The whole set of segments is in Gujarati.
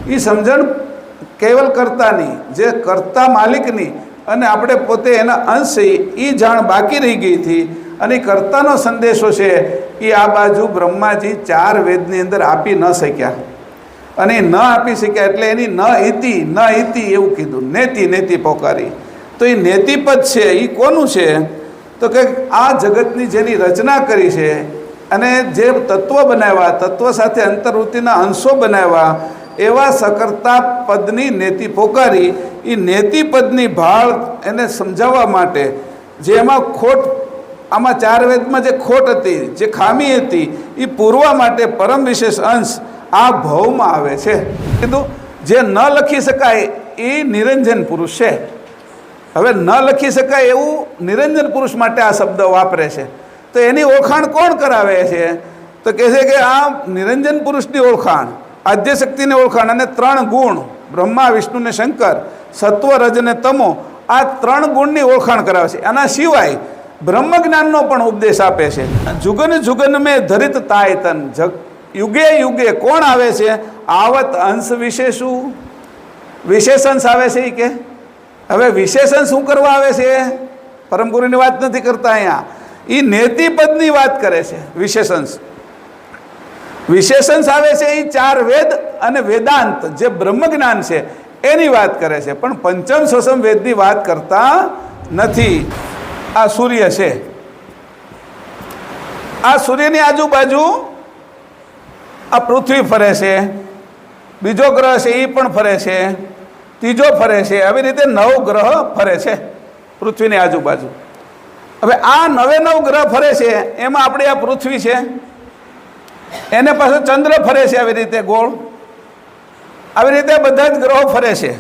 એ સમજણ કેવલ કર્તાની, જે કર્તા માલિકની અને આપણે પોતે એના અંશ એ જાણ બાકી રહી ગઈ હતી. અને કર્તાનો સંદેશો છે એ આ બાજુ બ્રહ્માજી 4 વેદની અંદર આપી ન શક્યા. અને ન આપી શક્યા એટલે એની ન ઇતિ એવું કીધું, નેતિ નેતિ પોકારી. તો એ નેતિપદ છે એ કોનું છે? તો કે આ જગતની જેની રચના કરી છે અને જે તત્વ બનાવ્યા, તત્વ સાથે અંતર્વૃત્તિના અંશો બનાવ્યા, એવા સકર્તા પદની નેતિ પોકારી. એ નેતિપદની ભાળ એને સમજાવવા માટે, જે એમાં ખોટ, આમાં 4 વેદમાં જે ખોટ હતી, જે ખામી હતી, એ પૂરવા માટે પરમ વિશેષ અંશ આ ભવમાં આવે છે. કીધું જે ન લખી શકાય એ નિરંજન પુરુષ છે. હવે ન લખી શકાય એવું નિરંજન પુરુષ માટે આ શબ્દ વાપરે છે. તો એની ઓળખાણ કોણ કરાવે છે? તો કહે છે કે આ નિરંજન પુરુષની ઓળખાણ, આદ્યશક્તિની ઓળખાણ અને 3 ગુણ, બ્રહ્મા વિષ્ણુ ને શંકર, સત્વ રજ ને તમો, આ 3 ગુણની ઓળખાણ કરાવે છે. આના સિવાય બ્રહ્મ જ્ઞાનનો પણ ઉપદેશ આપે છે. જુગન જુગન મેં ધરિત તાયતન, યુગે યુગે કોણ આવે છે? આવત અંશ વિશે શું વિશેષાંશ આવે છે? એ કે હવે વિશેષણ શું કરવા આવે છે? પરમ ગુરુની વાત નથી કરતા અહીંયા, એ નેતિપદની વાત કરે છે. વિશેષાંશ આવે છે એ 4 વેદ અને વેદાંત, જે બ્રહ્મ જ્ઞાન છે એની વાત કરે છે. પણ પંચમ શોષમ વેદની વાત કરતા નથી. આ સૂર્ય છે, આ સૂર્યની આજુબાજુ આ પૃથ્વી ફરે છે, બીજો ગ્રહ છે એ પણ ફરે છે, ત્રીજો ફરે છે, આવી રીતે 9 ગ્રહ ફરે છે પૃથ્વીની આજુબાજુ. હવે આ 9 ગ્રહ ફરે છે, એમાં આપણે આ પૃથ્વી છે, એને પાછો ચંદ્ર ફરે છે આવી રીતે ગોળ. આવી રીતે બધા જ ગ્રહો ફરે છે,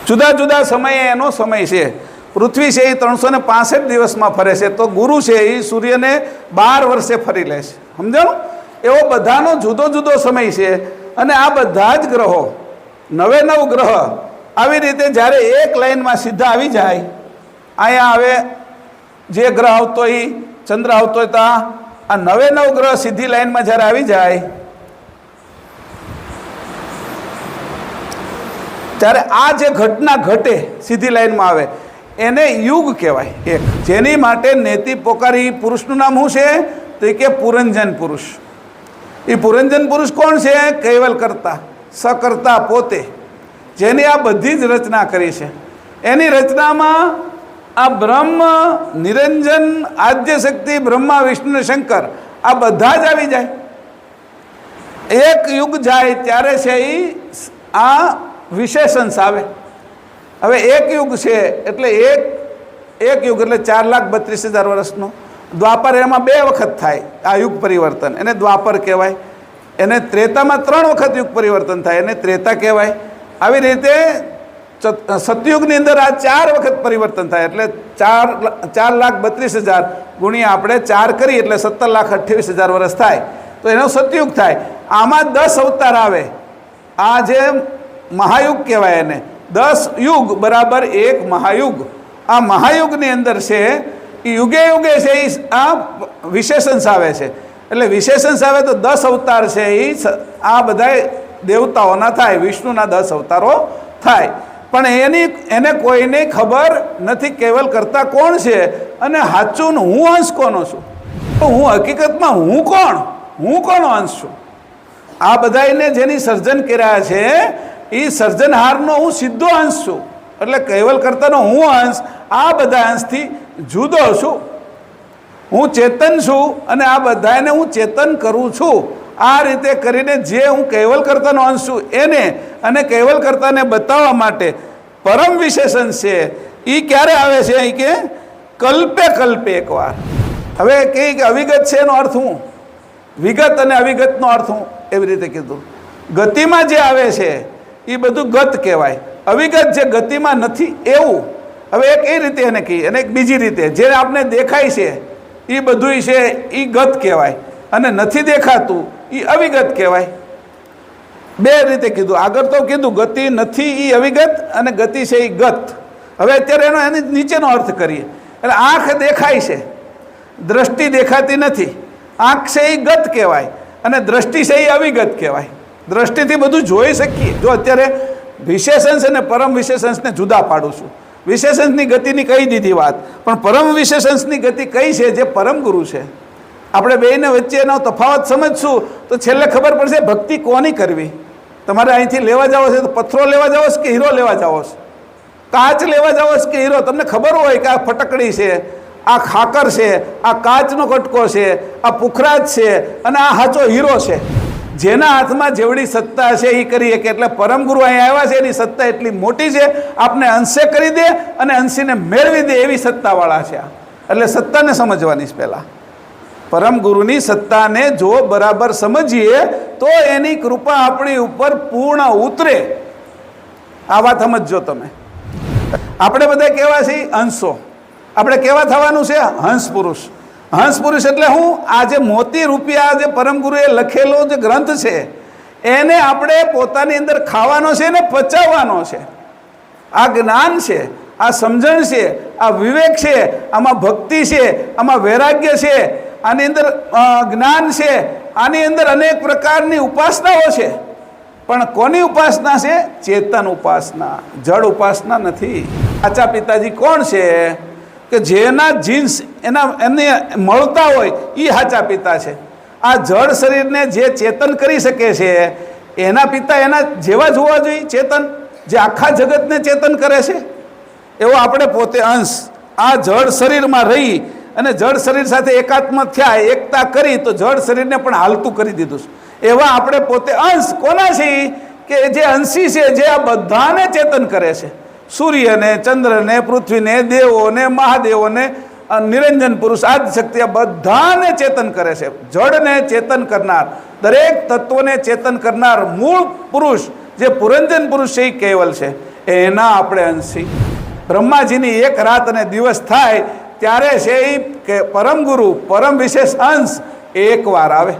જુદા જુદા સમયે એનો સમય છે. પૃથ્વી છે એ 365 દિવસમાં ફરે છે, તો ગુરુ છે એ સૂર્યને 12 વર્ષે ફરી લે છે. સમજાણું? એવો બધાનો જુદો જુદો સમય છે. અને આ બધા જ ગ્રહો 9 ગ્રહ આવી રીતે જ્યારે એક લાઈનમાં સીધા આવી જાય, અહીંયા હવે જે ગ્રહ આવતો હોય, ચંદ્ર આવતો હોય, તો આ 9 ગ્રહ સીધી લાઈનમાં જ્યારે આવી જાય ત્યારે આ જે ઘટના ઘટે સીધી લાઈનમાં આવે એને યુગ કહેવાય. એક જેની માટે નેતિ પોકારી પુરુષનું નામ શું છે? તો એ કે પુરંજન પુરુષ. એ પુરંજન પુરુષ કોણ છે? કૈવલ કરતા, સકર્તા પોતે, જેની આ બધી જ રચના કરી છે. એની રચનામાં આ બ્રહ્મ, નિરંજન, આદ્યશક્તિ, બ્રહ્મા વિષ્ણુ ને શંકર આ બધા જ આવી જાય. એક યુગ જાય ત્યારે છે એ આ વિશેષાંશ આવે. હવે એક યુગ છે એટલે એક યુગ એટલે 4,32,000 વર્ષનો. દ્વાપર એમાં 2 વખત થાય આ યુગ પરિવર્તન, એને દ્વાપર કહેવાય. એને ત્રેતામાં 3 વખત યુગ પરિવર્તન થાય, એને ત્રેતા કહેવાય. આવી રીતે સતયુગની અંદર આ 4 વખત પરિવર્તન થાય, એટલે 4,32,000 ગુણ્યા આપણે 4 કરીએ એટલે 17,28,000 વર્ષ થાય, તો એનો સતયુગ થાય. આમાં 10 અવતાર આવે. આ જે મહાયુગ કહેવાય, એને 10 યુગ બરાબર 1 મહાયુગ. આ મહાયુગની અંદર છે એ યુગે યુગે છે એ આ વિશેષાંશ આવે છે. એટલે વિશેષાંશ આવે તો 10 અવતાર છે એ આ બધા દેવતાઓના થાય, વિષ્ણુના 10 અવતારો થાય. પણ એને કોઈને ખબર નથી કેવલ કરતા કોણ છે અને સાચું હું અંશ કોનો છું. તો હું હકીકતમાં હું કોનો અંશ છું? આ બધાને જેની સર્જન કર્યા છે એ સર્જનહારનો હું સીધો અંશ છું. એટલે કૈવલ કરતાનો હું અંશ આ બધા અંશથી જુદો છું. હું ચેતન છું અને આ બધાને હું ચેતન કરું છું. આ રીતે કરીને જે હું કૈવલ કરતાનો અંશ છું એને અને કૈવલ કરતાને બતાવવા માટે પરમ વિશેષણ છે. એ ક્યારે આવે છે? એ કે કલ્પે એકવાર. હવે કે અવિગત છે એનો અર્થ હું, વિગત અને અવિગતનો અર્થ હું, એવી રીતે કીધું. ગતિમાં જે આવે છે એ બધું ગત કહેવાય. અવિગત જે ગતિમાં નથી એવું. હવે એક એ રીતે એને કહીએ અને એક બીજી રીતે જે આપણે દેખાય છે એ બધું છે એ ગત કહેવાય અને નથી દેખાતું એ અવિગત કહેવાય. 2 રીતે કીધું. આગળ તો કીધું ગતિ નથી એ અવિગત અને ગતિ છે એ ગત. હવે અત્યારે એની નીચેનો અર્થ કરીએ. એટલે આંખ દેખાય છે, દ્રષ્ટિ દેખાતી નથી. આંખ છે એ ગત કહેવાય અને દ્રષ્ટિ છે એ અવિગત કહેવાય. દ્રષ્ટિથી બધું જોઈ શકીએ. જો અત્યારે વિશેષાંશ અને પરમ વિશેષાંશને જુદા પાડું છું. વિશેષાંશની ગતિની કહી દીધી વાત, પણ પરમ વિશેષાંશની ગતિ કઈ છે? જે પરમ ગુરુ છે. આપણે બેયને વચ્ચેનો તફાવત સમજશું તો છેલ્લે ખબર પડશે ભક્તિ કોની કરવી. તમારે અહીંથી લેવા જાવ છે તો પથ્થરો લેવા જાવ કે હીરો લેવા જાવ છો? કાચ લેવા જાવ કે હીરો? તમને ખબર હોય કે આ ફટકડી છે, આ ખાકર છે, આ કાચનો કટકો છે, આ પુખરાજ છે અને આ સાચો હીરો છે. જેના હાથમાં જેવડી સત્તા છે એ કરીએ કે એટલે પરમ ગુરુ અહીંયા આવ્યા છે, એની સત્તા એટલી મોટી છે, આપને અંશે કરી દે અને અંશીને મેળવી દે એવી સત્તાવાળા છે. એટલે સત્તાને સમજવાની છે પહેલાં. પરમ ગુરુની સત્તાને જો બરાબર સમજીએ તો એની કૃપા આપણી ઉપર પૂર્ણ ઉતરે. આ વાત સમજજો તમે. આપણે બધા કેવા છીએ? અંશો. આપણે કેવા થવાનું છે? હંસ પુરુષ. હંસ પુરુષ એટલે હું આ જે મોતી રૂપિયા જે પરમ ગુરુએ લખેલો જે ગ્રંથ છે એને આપણે પોતાની અંદર ખાવાનો છે ને પચાવવાનો છે. આ જ્ઞાન છે, આ સમજણ છે, આ વિવેક છે, આમાં ભક્તિ છે, આમાં વૈરાગ્ય છે, આની અંદર જ્ઞાન છે, આની અંદર અનેક પ્રકારની ઉપાસનાઓ છે. પણ કોની ઉપાસના છે? ચેતન ઉપાસના, જડ ઉપાસના નથી. સાચા પિતાજી કોણ છે? કે જેના જીન્સ એમને મળતા હોય એ સાચા પિતા છે. આ જડ શરીરને જે ચેતન કરી શકે છે એના પિતા એના જેવા જ હોવા જોઈએ. ચેતન જે આખા જગતને ચેતન કરે છે એવો આપણે પોતે અંશ આ જડ શરીરમાં રહી અને જડ શરીર સાથે એકાત્મ થયા, એકતા કરી તો જડ શરીરને પણ હાલતું કરી દીધું છે. એવા આપણે પોતે અંશ કોના છીએ? કે જે અંશી છે, જે આ બધાને ચેતન કરે છે. સૂર્યને, ચંદ્રને, પૃથ્વીને, દેવોને, મહાદેવોને, નિરંજન પુરુષ, આદિશક્તિ, આ બધાને ચેતન કરે છે. જડને ચેતન કરનાર, દરેક તત્વને ચેતન કરનાર મૂળ પુરુષ જે પુરંજન પુરુષ છે એ કેવલ છે. એના આપણે અંશી. બ્રહ્માજીની એક રાત અને દિવસ થાય ત્યારે છે એ કે પરમ ગુરુ, પરમ વિશેષ અંશ એક વાર આવે.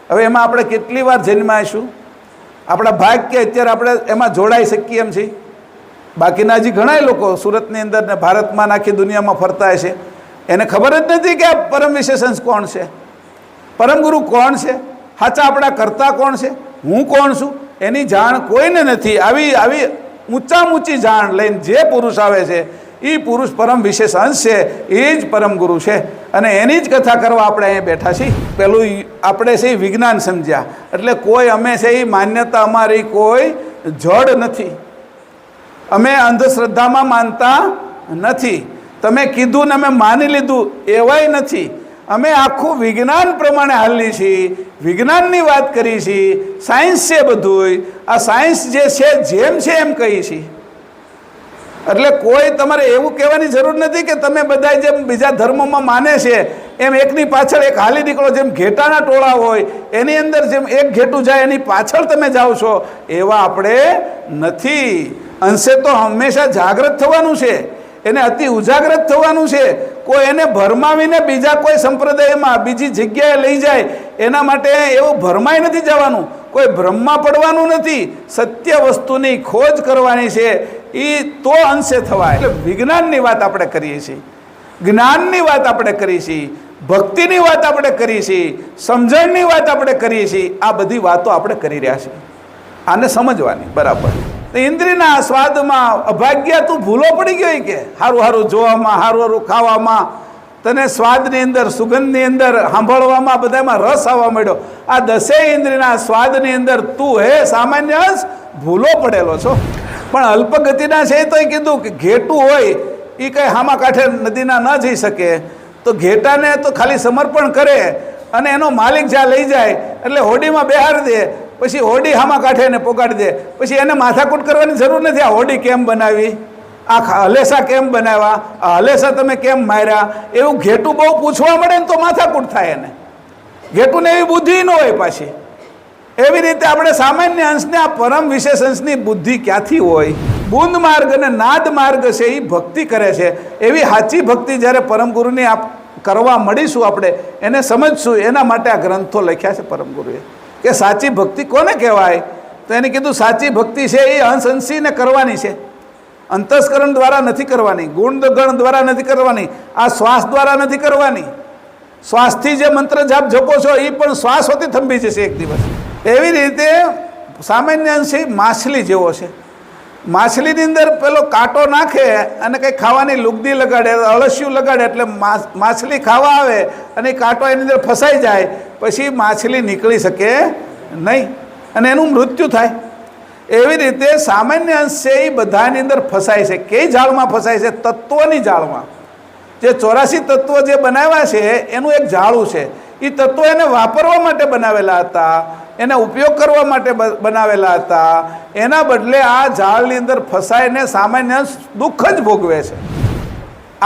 હવે એમાં આપણે કેટલી વાર જન્માઈશું? આપણા ભાગ કે અત્યારે આપણે એમાં જોડાઈ શકીએ એમ છીએ? બાકીના હજી ઘણા લોકો સુરતની અંદર ને ભારતમાં, આખી દુનિયામાં ફરતા છે, એને ખબર જ નથી કે આ પરમ વિશેષાંશ કોણ છે, પરમ ગુરુ કોણ છે, સાચા આપણા કરતા કોણ છે, હું કોણ છું, એની જાણ કોઈને નથી. આવી ઊંચામાં ઊંચી જાણ લઈને જે પુરુષ આવે છે એ પુરુષ પરમ વિશેષાંશ છે, એ જ પરમ ગુરુ છે. અને એની જ કથા કરવા આપણે અહીંયા બેઠા છીએ. પેલું આપણે છે વિજ્ઞાન સમજ્યા એટલે કોઈ અમે છે એ માન્યતા અમારી કોઈ જડ નથી. અમે અંધશ્રદ્ધામાં માનતા નથી. તમે કીધું ને અમે માની લીધું એવાય નથી. અમે આખું વિજ્ઞાન પ્રમાણે હાલી છીએ, વિજ્ઞાનની વાત કરી છીએ. સાયન્સ છે બધું. આ સાયન્સ જે છે જેમ છે એમ કહીએ છીએ. એટલે કોઈ તમારે એવું કહેવાની જરૂર નથી કે તમે બધા જેમ બીજા ધર્મોમાં માને છે એમ એકની પાછળ એક હાલી નીકળો. જેમ ઘેટાના ટોળા હોય એની અંદર જેમ એક ઘેટું જાય એની પાછળ તમે જાઓ છો, એવા આપણે નથી. અંશે તો હંમેશા જાગૃત થવાનું છે, એને અતિ ઉજાગ્રત થવાનું છે. કોઈ એને ભરમાવીને બીજા કોઈ સંપ્રદાયમાં બીજી જગ્યાએ લઈ જાય એના માટે એવું ભરમાઈ નથી જવાનું. કોઈ ભ્રમમાં પડવાનું નથી. સત્ય વસ્તુની ખોજ કરવાની છે, એ તો અંશે થવાય. એટલે વિજ્ઞાનની વાત આપણે કરીએ છીએ, જ્ઞાનની વાત આપણે કરીએ છીએ, ભક્તિની વાત આપણે કરીએ છીએ, સમજણની વાત આપણે કરીએ છીએ. આ બધી વાતો આપણે કરી રહ્યા છીએ. આને સમજવાની બરાબર. ઇન્દ્રિયના સ્વાદમાં અભાગ્યા તું ભૂલો પડી ગયો કે સારું સારું જોવામાં, સારું સારું ખાવામાં, તને સ્વાદની અંદર, સુગંધની અંદર, સાંભળવામાં, બધામાં રસ આવવા માંડ્યો. આ દસેય ઇન્દ્રિયના સ્વાદની અંદર તું હે સામાન્ય અંશ ભૂલો પડેલો છો. પણ અલ્પગતિના છે તો કીધું કે ઘેટું હોય એ કંઈ હામા કાંઠે નદીના ન જઈ શકે, તો ઘેટાને તો ખાલી સમર્પણ કરે અને એનો માલિક જ્યાં લઈ જાય એટલે હોડીમાં બેહાડી દે. પછી હોડી હામા કાંઠે એને પોગાડી દે. પછી એને માથાકૂટ કરવાની જરૂર નથી. આ હોડી કેમ બનાવી, આ હલેસા કેમ બનાવ્યા, આ હલેસા તમે કેમ માર્યા, એવું ઘેટું બહુ પૂછવા મળે ને તો માથાકૂટ થાય. એને ઘેટું ને એવી બુદ્ધિ ન હોય પાછી. એવી રીતે આપણે સામાન્ય અંશને આ પરમ વિશેષ અંશની બુદ્ધિ ક્યાંથી હોય? બુંદ માર્ગ અને નાદ માર્ગ છે એ ભક્તિ કરે છે. એવી સાચી ભક્તિ જ્યારે પરમ ગુરુની કરવા મળીશું, આપણે એને સમજશું. એના માટે આ ગ્રંથો લખ્યા છે પરમ ગુરુએ કે સાચી ભક્તિ કોને કહેવાય. તો એને કીધું સાચી ભક્તિ છે એ અંશ અંશીને કરવાની છે. અંતસ્કરણ દ્વારા નથી કરવાની, ગુણગણ દ્વારા નથી કરવાની, આ શ્વાસ દ્વારા નથી કરવાની. શ્વાસથી જે મંત્ર જાપ જપો છો એ પણ શ્વાસ હોતી થંભી જશે એક દિવસ. એવી રીતે સામાન્ય અંશે માછલી જેવો છે. માછલીની અંદર પેલો કાંટો નાખે અને કંઈ ખાવાની લુગદી લગાડે, અળસિયું લગાડે એટલે માછલી ખાવા આવે અને કાંટો એની અંદર ફસાઈ જાય, પછી માછલી નીકળી શકે નહીં અને એનું મૃત્યુ થાય. એવી રીતે સામાન્ય અંશે એ બધાની અંદર ફસાય છે. કઈ જાળમાં ફસાય છે? તત્વની જાળમાં. જે 84 તત્વો જે બનાવ્યા છે એનું એક જાળું છે. એ તત્વો એને વાપરવા માટે બનાવેલા હતા, એને ઉપયોગ કરવા માટે બનાવેલા હતા. એના બદલે આ જાળની અંદર ફસાઈને સામાન્ય દુઃખ જ ભોગવે છે.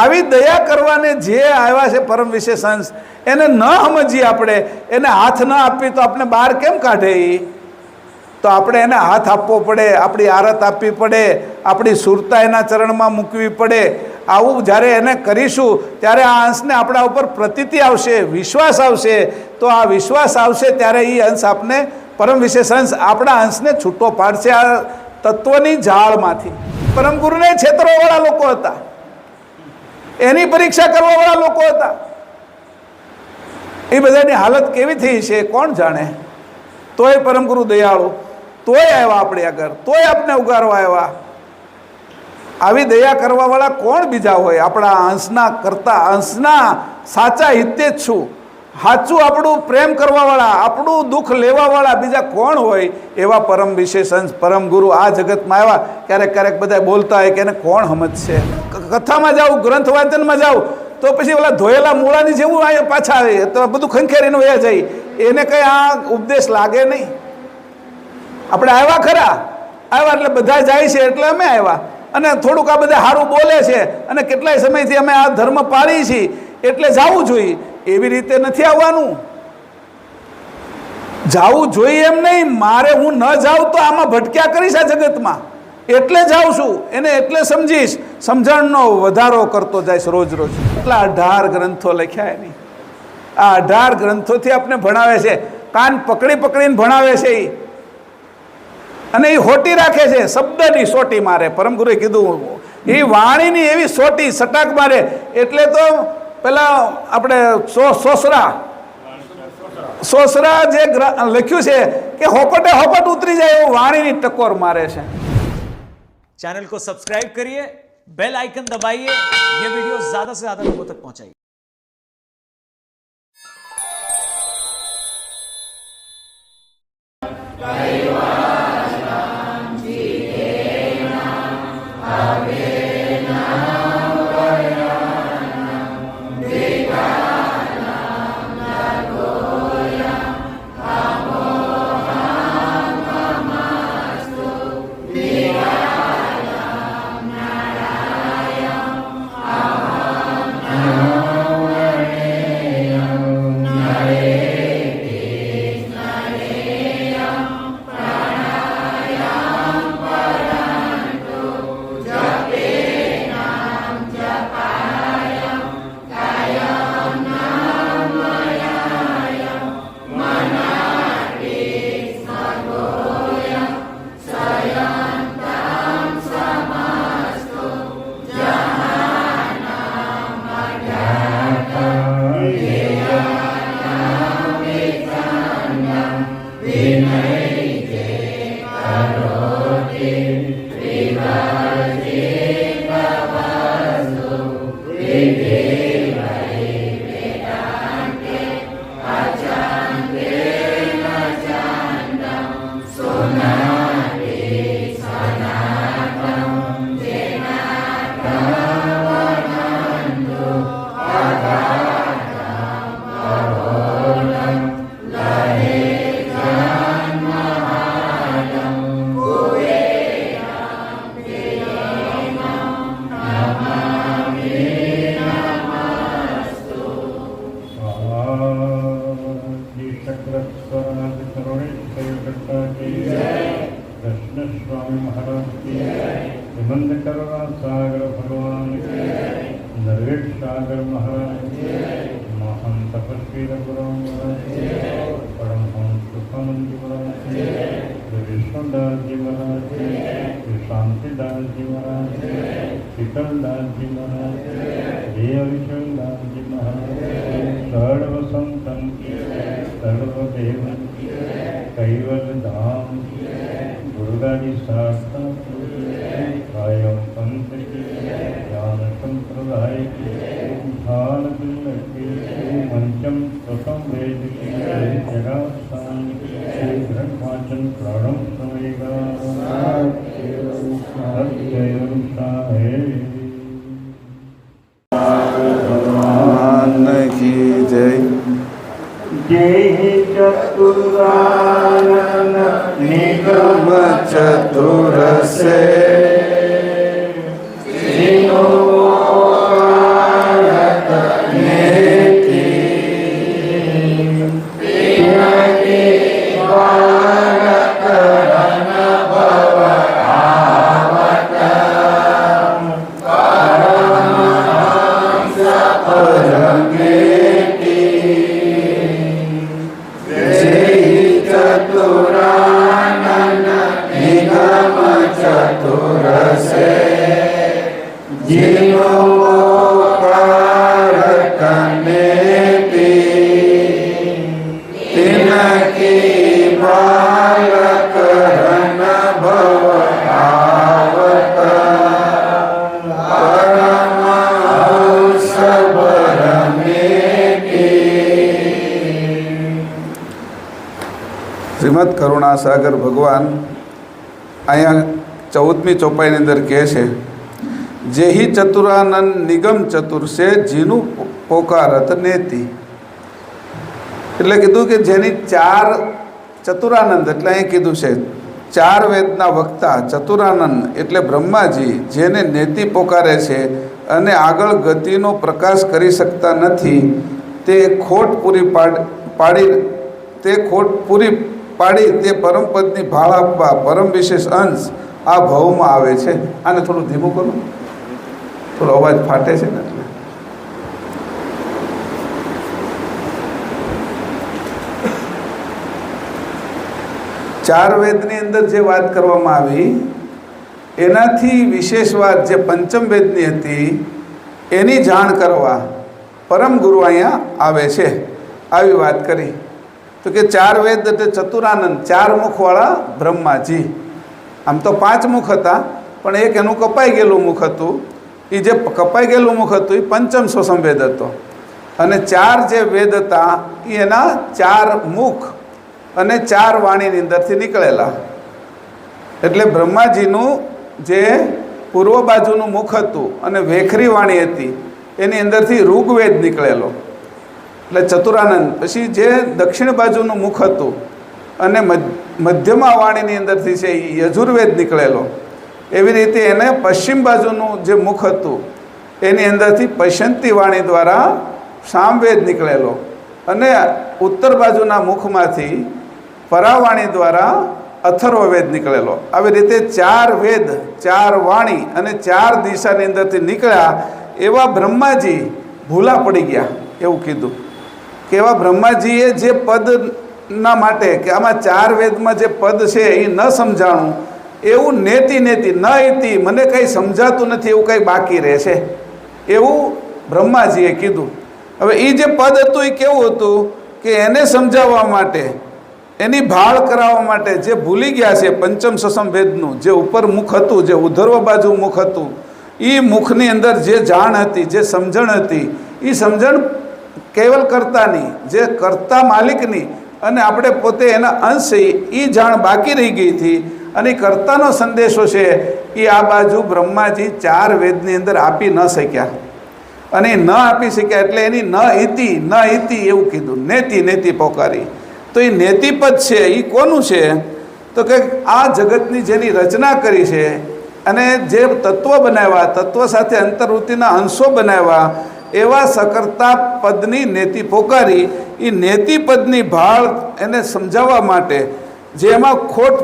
આવી દયા કરવાને જે આવ્યા છે પરમ વિશેષ અંશ, એને ન સમજીએ આપણે, એને હાથ ન આપીએ તો આપણે બહાર કેમ કાઢે? તો આપણે એને હાથ આપવો પડે, આપણી આરત આપવી પડે, આપણી સુરતા એના ચરણમાં મૂકવી પડે. આવું જ્યારે એને કરીશું ત્યારે આ અંશને આપણા ઉપર પ્રતીતિ આવશે, વિશ્વાસ આવશે. તો આ વિશ્વાસ આવશે ત્યારે એ અંશ આપને પરમ વિશેષ અંશ આપણા અંશને છૂટો પાડશે આ તત્વની જાળમાંથી. પરમ ગુરુને છેતરવાવાળા લોકો હતા, એની પરીક્ષા કરવાવાળા લોકો હતા. એ બધાની હાલત કેવી થઈ છે કોણ જાણે. તોય પરમ ગુરુ દયાળુ, તોય આવ્યા આપણે આગળ, તોય આપને ઉગારવા આવ્યા. આવી દયા કરવાવાળા કોણ બીજા હોય આપણા અંશના કરતા? અંશના સાચા હિતે જ છું, સાચું આપણું પ્રેમ કરવાવાળા, આપણું દુઃખ લેવાવાળા બીજા કોણ હોય? એવા પરમ વિશેષ અંશ પરમ ગુરુ આ જગતમાં આવ્યા. ક્યારેક ક્યારેક બધા બોલતા હોય કે એને કોણ સમજશે. કથામાં જાઉં, ગ્રંથ વાંચનમાં જાઉં તો પછી ઓલા ધોયેલા મૂળાની જેવું અહીંયા પાછા આવે તો બધું ખંખેરીને વયા જાય. એને કંઈ આ ઉપદેશ લાગે નહીં. આપણે આવ્યા ખરા, આવ્યા એટલે બધા જાય છે એટલે અમે આવ્યા, અને થોડુંક આ બધા સારું બોલે છે અને કેટલાય સમયથી અમે આ ધર્મ પાળી છીએ એટલે જવું જોઈએ. એવી રીતે નથી આવવાનું. જવું જોઈએ એમ નહીં. મારે હું ન જાઉં તો આમાં ભટક્યા કરીશ આ જગતમાં, એટલે જાઉં છું. એને એટલે સમજીશ, સમજણનો વધારો કરતો જઈશ રોજ રોજ. એટલા 18 ગ્રંથો લખ્યા એની. આ 18 ગ્રંથોથી આપણે ભણાવે છે, કાન પકડી પકડીને ભણાવે છે એ. અને એ હોટી રાખે છે, શબ્દની સોટી મારે. પરમ ગુરુએ કીધું એ વાણીની એવી સોટી સટાક મારે. એટલે તો પેલા આપણે સોસરા જે લખ્યું છે કે હોપટે હોપટ ઉતરી જાય એવું વાણીની ટકોર મારે છે. चैनल को सब्सक्राइब करिए, बेल आइकन दबाइए, ये वीडियो ज्यादा से ज्यादा लोगों तक पहुंचाइए. सर्वदेव कैवल धाम જેહિ ચતુરાનન નિગમ ચતુર સે જીનો શ્રીમદ કરુણાસાગર ભગવાન અહીંયા 14મી ચોપાઈની અંદર કહે છે, જેહી ચતુરાનંદ નિગમ ચતુર છે જીનું પોકારત નેતિ. એટલે કીધું કે જેની 4 ચતુરાનંદ એટલે અહીં કીધું છે 4 વેદના વક્તા ચતુરાનંદ એટલે બ્રહ્માજી જેને નેતિ પોકારે છે અને આગળ ગતિનો પ્રકાશ કરી શકતા નથી, તે ખોટ પૂરી પાડી તે પરમપદની ભાળ આપવા પરમ વિશેષ અંશ આ ભાવમાં આવે છે. આને થોડું ધીમું કરો, થોડો અવાજ ફાટે છે ને એટલે. ચાર વેદની અંદર જે વાત કરવામાં આવી એનાથી વિશેષ વાત જે પંચમ વેદની હતી એની જાણ કરવા પરમ ગુરુ અહીંયા આવે છે. આવી વાત કરી તો કે 4 વેદ એટલે ચતુરાનંદ 4 મુખવાળા બ્રહ્માજી. આમ તો 5 મુખ હતા પણ એક એનું કપાઈ ગયેલું મુખ હતું. એ જે કપાઈ ગયેલું મુખ હતું એ પંચમ સોસમવેદ હતો અને 4 જે વેદ હતા એ એના 4 મુખ અને 4 વાણીની અંદરથી નીકળેલા. એટલે બ્રહ્માજીનું જે પૂર્વ બાજુનું મુખ હતું અને વેખરી વાણી હતી એની અંદરથી ઋગ્વેદ નીકળેલો એટલે ચતુરાનંદ. પછી જે દક્ષિણ બાજુનું મુખ હતું અને મધ્યમા વાણીની અંદરથી છે એ યજુર્વેદ નીકળેલો. એવી રીતે એને પશ્ચિમ બાજુનું જે મુખ હતું એની અંદરથી પૈશંતી વાણી દ્વારા સામવેદ નીકળેલો અને ઉત્તર બાજુના મુખમાંથી પરાવાણી દ્વારા અથર્વવેદ નીકળેલો. આવી રીતે 4 વેદ 4 વાણી અને 4 દિશાની અંદરથી નીકળ્યા. એવા બ્રહ્માજી ભૂલા પડી ગયા એવું કીધું કે એવા બ્રહ્માજીએ જે પદના માટે કે આમાં 4 વેદમાં જે પદ છે એ ન સમજાણું એવું નેતિ ન ઇતિ મને કંઈ સમજાતું નથી એવું કંઈ બાકી રહે છે એવું બ્રહ્માજીએ કીધું. હવે એ જે પદ હતું એ કેવું હતું કે એને સમજાવવા માટે એની ભાળ કરાવવા માટે જે ભૂલી ગયા છે પંચમ સસમ વેદનું જે ઉપર મુખ હતું જે ઉધર્વ બાજુ મુખ હતું એ મુખની અંદર જે જાણ હતી જે સમજણ હતી એ સમજણ કેવલ કર્તાની જે કર્તા માલિકની અને આપણે પોતે એના અંશ એ જાણ બાકી રહી ગઈ હતી. અને કર્તાનો સંદેશો છે એ આ બાજુ બ્રહ્માજી 4 વેદની અંદર આપી ન શક્યા અને ન આપી શક્યા એટલે એની ન ઇતિ એવું કીધું નેતિ પોકારી. તો એ નેતિપદ છે એ કોનું છે તો કે આ જગતની જેની રચના કરી છે અને જે તત્વ બનાવ્યા તત્વ સાથે અંતર્વૃત્તિના અંશો બનાવ્યા એવા સકર્તા પદની નેતિ પોકારી. એ નેતિપદની ભાળ એને સમજાવવા માટે જે એમાં ખોટ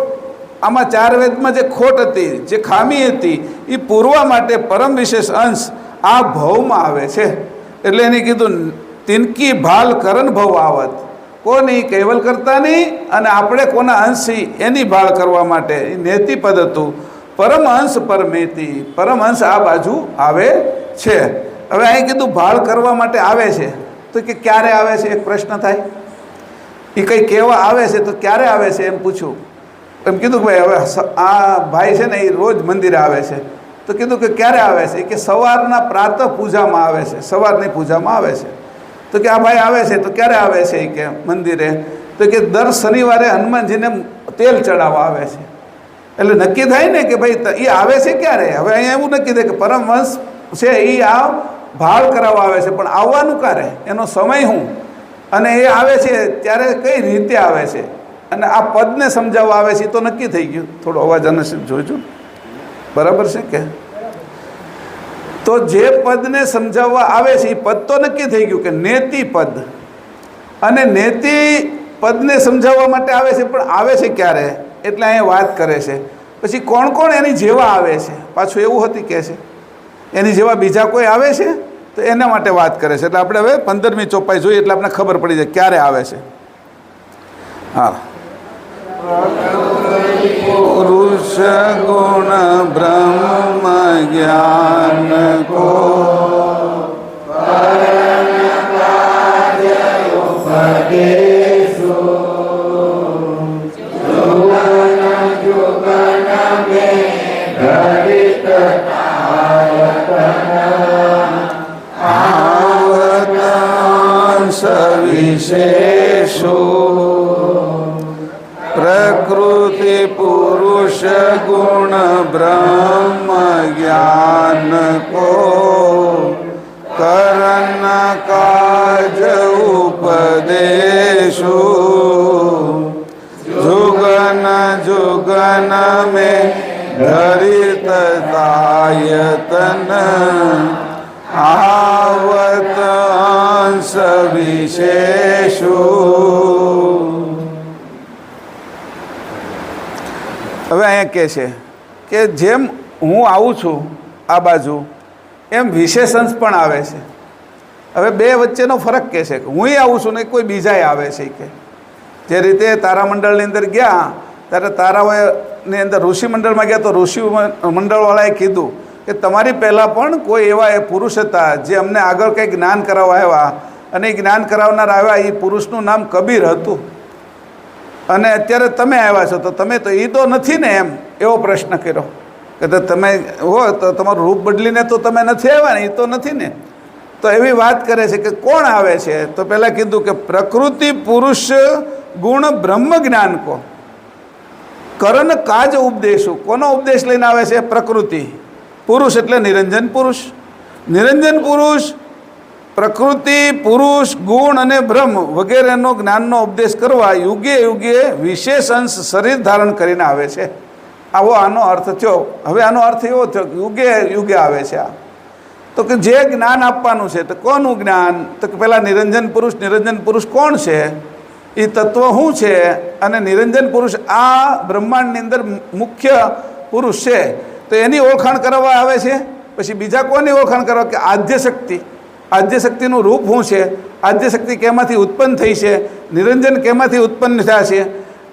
આમાં 4 વેદમાં જે ખોટ હતી જે ખામી હતી એ પૂરવા માટે પરમ વિશેષ અંશ આ ભવમાં આવે છે. એટલે એને કીધું તિનકી ભાલ કરન ભવ આવત. કોની કૈવલ કરતાની અને આપણે કોના અંશી એની ભાળ કરવા માટે નેતિપદ હતું. પરમહંસ પરમેતિ પરમહંસ આ બાજુ આવે છે. હવે અહીં કીધું ભાળ કરવા માટે આવે છે તો કે ક્યારે આવે છે એક પ્રશ્ન થાય. એ કંઈ કહેવા આવે છે તો ક્યારે આવે છે એમ પૂછ્યું. એમ કીધું કે ભાઈ હવે આ ભાઈ છે ને એ રોજ મંદિરે આવે છે તો કીધું કે ક્યારે આવે છે કે સવારના પ્રાતઃ પૂજામાં આવે છે સવારની પૂજામાં આવે છે. તો કે આ ભાઈ આવે છે તો ક્યારે આવે છે કે મંદિરે તો કે દર શનિવારે હનુમાનજીને તેલ ચડાવવા આવે છે. એટલે નક્કી થાય ને કે ભાઈ એ આવે છે ક્યારે. હવે અહીંયા એવું નક્કી થાય કે પરમહંસ છે એ આ ભાળ કરાવવા આવે છે પણ આવવાનું ક્યારે એનો સમય શું અને એ આવે છે ત્યારે કઈ રીતે આવે છે અને આ પદને સમજાવવા આવે છે એ તો નક્કી થઈ ગયું. થોડો અવાજ અને જોઈજો, બરાબર છે કે? તો જે પદને સમજાવવા આવે છે એ પદ તો નક્કી થઈ ગયું કે નેતિ પદ, અને નેતિ પદને સમજાવવા માટે આવે છે, પણ આવે છે ક્યારે? એટલે અહીંયા વાત કરે છે. પછી કોણ કોણ એની જેવા આવે છે, પાછું એવું હતી કે છે એની જેવા બીજા કોઈ આવે છે, તો એના માટે વાત કરે છે. એટલે આપણે હવે 15મી ચોપાઈ જોઈએ એટલે આપણે ખબર પડી જાય ક્યારે આવે છે. હા, પુરુષ ગુણ બ્રહ્મ જ્ઞાન કો વિશેષો પ્રકૃતિ પુરુષ ગુણ બ્રહ્મ જ્ઞાન કો કરન કાજ ઉપદેશો जुगन जुगन में धरित दायतन आवत अंश विशेषो. હવે અહીંયા કહે છે કે જેમ હું આવું છું આ બાજુ એમ વિશેષાંશ પણ આવે છે. હવે બે વચ્ચેનો ફરક કહે છે કે હું આવું છું ને કોઈ બીજાય આવે છે કે જે રીતે તારામંડળની અંદર ગયા ત્યારે તારાઓની અંદર ઋષિ મંડળમાં ગયા તો ઋષિ મંડળવાળાએ કીધું કે તમારી પહેલાં પણ કોઈ એવા એ પુરુષ હતા જે અમને આગળ કંઈ જ્ઞાન કરાવવા આવ્યા, અને એ જ્ઞાન કરાવનાર આવ્યા એ પુરુષનું નામ કબીર હતું, અને અત્યારે તમે આવ્યા છો તો તમે તો એ તો નથી ને, એમ એવો પ્રશ્ન કર્યો કે તો તમે હો તો તમારું રૂપ બદલીને તો તમે નથી આવ્યા ને, એ તો નથી ને. તો એવી વાત કરે છે કે કોણ આવે છે? તો પહેલાં કીધું કે પ્રકૃતિ પુરુષ ગુણ બ્રહ્મ જ્ઞાન કો કરણ કાજ ઉપદેશો. કોનો ઉપદેશ લઈને આવે છે? પ્રકૃતિ પુરુષ એટલે નિરંજન પુરુષ. નિરંજન પુરુષ પ્રકૃતિ પુરુષ ગુણ અને બ્રહ્મ વગેરેનો જ્ઞાનનો ઉપદેશ કરવા યુગે યુગે વિશેષ અંશ શરીર ધારણ કરીને આવે છે. આવો આનો અર્થ થયો. હવે આનો અર્થ એવો થયો કે યુગે યુગે આવે છે આ. તો કે જે જ્ઞાન આપવાનું છે તો કોનું જ્ઞાન? તો કે પહેલાં નિરંજન પુરુષ કોણ છે? એ તત્વ શું છે? અને નિરંજન પુરુષ આ બ્રહ્માંડની અંદર મુખ્ય પુરુષ છે, તો એની ઓળખાણ કરવા આવે છે. પછી બીજા કોની ઓળખાણ કરવા? કે આદ્ય શક્તિ. આદ્ય શક્તિનું રૂપ શું છે? આદ્ય શક્તિ કેમાંથી ઉત્પન્ન થઈ છે? નિરંજન કેમાંથી ઉત્પન્ન થયા છે?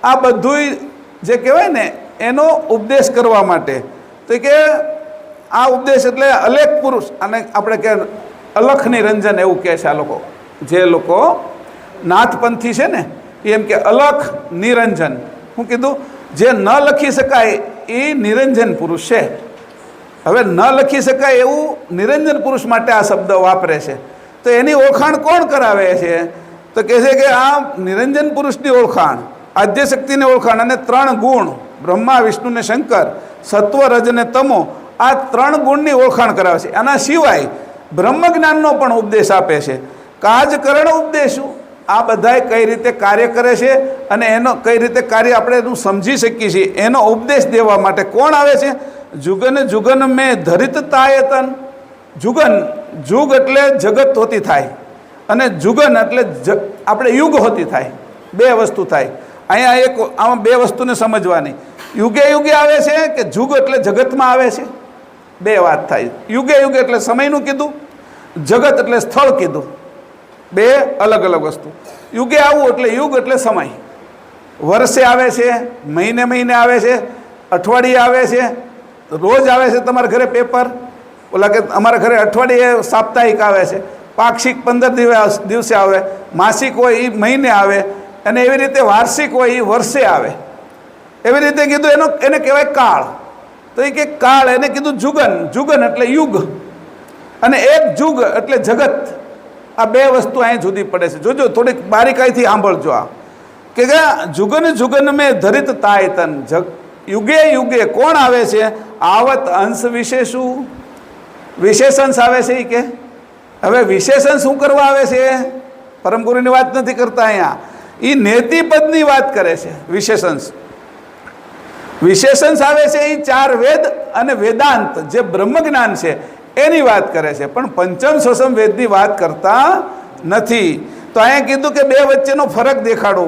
આ બધુંય જે કહેવાય ને એનો ઉપદેશ કરવા માટે. તો કે આ ઉપદેશ એટલે અલેખ પુરુષ, અને આપણે કે અલખ નિરંજન એવું કહે છે આ લોકો. જે લોકો નાથપંથી છે ને એમ કે અલખ નિરંજન. શું કીધું? જે ન લખી શકાય એ નિરંજન પુરુષ છે. હવે ન લખી શકાય એવું નિરંજન પુરુષ માટે આ શબ્દ વાપરે છે. તો એની ઓળખાણ કોણ કરાવે છે? તો કહે છે કે આ નિરંજન પુરુષની ઓળખાણ, આદ્ય શક્તિની ઓળખાણ, અને 3 ગુણ બ્રહ્મા વિષ્ણુ ને શંકર, સત્વ રજ ને તમો, આ 3 ગુણની ઓળખાણ કરાવે છે. આના સિવાય બ્રહ્મ જ્ઞાનનો પણ ઉપદેશ આપે છે. કાજકરણ ઉપદેશું, આ બધાય કઈ રીતે કાર્ય કરે છે અને એનો કઈ રીતે કાર્ય આપણે એનું સમજી શકીએ છીએ એનો ઉપદેશ દેવા માટે કોણ આવે છે? જુગન જુગન મેં ધરિત તાયતન. જુગન, જુગ એટલે જગત હોતી થાય, અને જુગન એટલે આપણે યુગ હોતી થાય. બે વસ્તુ થાય અહીંયા. આમાં બે વસ્તુને સમજવાની. યુગે યુગે આવે છે કે જુગ એટલે જગતમાં આવે છે? બે વાત થાય. યુગે યુગે એટલે સમયનું કીધું, જગત એટલે સ્થળ કીધું. બે અલગ અલગ વસ્તુ. યુગે આવવું એટલે યુગ એટલે સમય. વર્ષે આવે છે, મહિને મહિને આવે છે, અઠવાડિયે આવે છે, રોજ આવે છે તમારા ઘરે પેપર. ઓલા કે અમારા ઘરે અઠવાડિયે સાપ્તાહિક આવે છે, પાક્ષિક 15 દિવસે આવે, માસિક હોય એ મહિને આવે, અને એવી રીતે વાર્ષિક હોય એ વર્ષે આવે. એવી રીતે કીધું એને કહેવાય કાળ. તો એ કે કાળ, એને કીધું જુગન. જુગન એટલે યુગ, અને એક જુગ એટલે જગત. આ બે વસ્તુ અહીં જુદી પડે છે. જોજો, થોડીક બારીકાઈથી સાંભળજો. આ કે જુગન જુગન મેં ધરિત તાયતન. યુગે યુગે કોણ આવે છે? આવત અંશ વિશેષું. વિશેષાંશ આવે છે એ કે. હવે વિશેષણ શું કરવા આવે છે? પરમ ગુરુની વાત નથી કરતા અહીંયા. એ નેતિપદની વાત કરે છે. વિશેષણ આવે છે એ 4 વેદ અને વેદાંત જે બ્રહ્મજ્ઞાન છે એની વાત કરે છે, પણ પંચમ ષષ્ઠમ વેદની વાત કરતા નથી. તો અહીંયા કીધું કે બે વચ્ચેનો ફરક દેખાડો,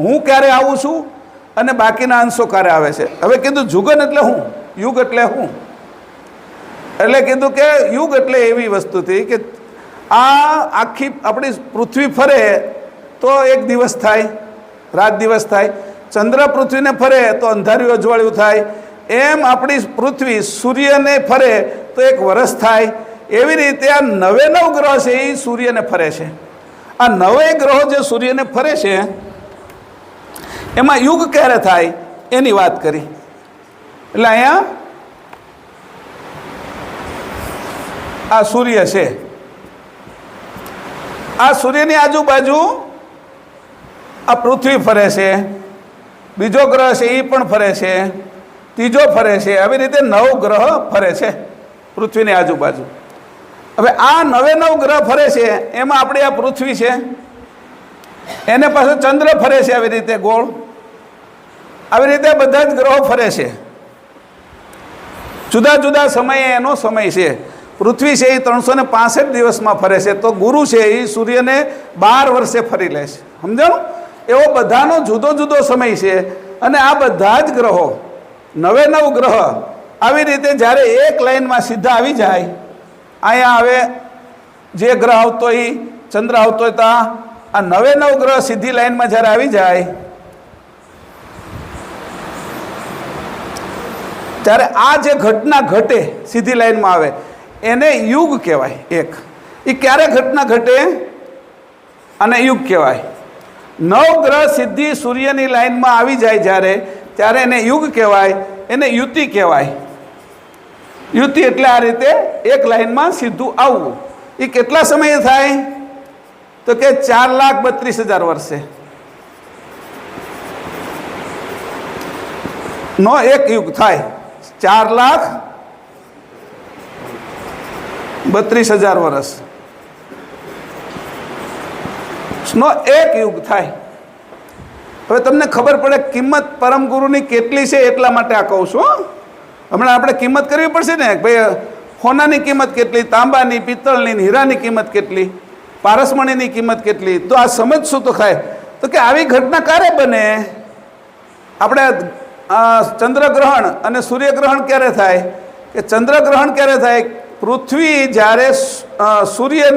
હું ક્યારે આવું છું અને બાકીના અંશો ક્યારે આવે છે. હવે કીધું જુગન એટલે હું, યુગ એટલે હું. એટલે કીધું કે યુગ એટલે એવી વસ્તુ હતી કે આ આખી આપણી પૃથ્વી ફરે તો એક દિવસ થાય, રાત દિવસ થાય. ચંદ્ર પૃથ્વીને ફરે તો અંધાર્યું અજવાળ્યું થાય. એમ આપણી પૃથ્વી સૂર્યને ફરે તો એક વર્ષ થાય. એવી રીતે આ 9 ગ્રહ છે એ સૂર્યને ફરે છે. આ 9 ગ્રહો જે સૂર્યને ફરે છે એમાં યુગ ક્યારે થાય એની વાત કરી. એટલે અહીંયા આ સૂર્ય છે, આ સૂર્યની આજુબાજુ આ પૃથ્વી ફરે છે, બીજો ગ્રહ છે એ પણ ફરે છે, ત્રીજો ફરે છે. આવી રીતે 9 ગ્રહ ફરે છે પૃથ્વીની આજુબાજુ. હવે આ 9 ગ્રહ ફરે છે એમાં આપણી આ પૃથ્વી છે, એને પાછો ચંદ્ર ફરે છે આવી રીતે ગોળ. આવી રીતે બધા જ ગ્રહો ફરે છે. જુદા જુદા સમયે એનો સમય છે. પૃથ્વી છે એ 365 દિવસમાં ફરે છે, તો ગુરુ છે એ સૂર્યને 12 વર્ષે ફરી લે છે. સમજાણું? એવો બધાનો જુદો જુદો સમય છે. અને આ બધા જ ગ્રહો 9 ગ્રહ આવી રીતે જ્યારે એક લાઈનમાં સીધા આવી જાય, અહીંયા હવે જે ગ્રહ આવતો એ ચંદ્ર આવતો હોય તો આ 9 ગ્રહ સીધી લાઈનમાં જ્યારે આવી જાય ત્યારે આ જે ઘટના ઘટે સીધી લાઈનમાં આવે એને યુગ કહેવાય. એક એ ક્યારે ઘટના ઘટે અને યુગ કહેવાય. 9 ગ્રહ સીધી સૂર્યની લાઈનમાં આવી જાય જ્યારે, ત્યારે એને યુગ કહેવાય, એને યુતિ કહેવાય. યુતિ એટલે આ રીતે એક લાઈનમાં સીધું આવવું. એ કેટલા સમયે થાય તો કે 4,32,000 વર્ષે નો એક યુગ થાય. 4,32,000 વર્ષ નો એક યુગ થાય. હવે તમને ખબર પડે કિંમત પરમ ગુરુની કેટલી છે એટલા માટે આ કહું છું. હમણાં આપણે કિંમત કરવી પડશે ને, ભાઈ સોનાની કિંમત કેટલી, તાંબાની, પિત્તળની, હીરાની કિંમત કેટલી, પારસમણીની કિંમત કેટલી, તો આ સમજશું તો ખાય. તો કે આવી ઘટના ક્યારે બને? આપણે ચંદ્રગ્રહણ અને સૂર્યગ્રહણ ક્યારે થાય? કે ચંદ્રગ્રહણ ક્યારે થાય? પૃથ્વી જ્યારે સૂર્ય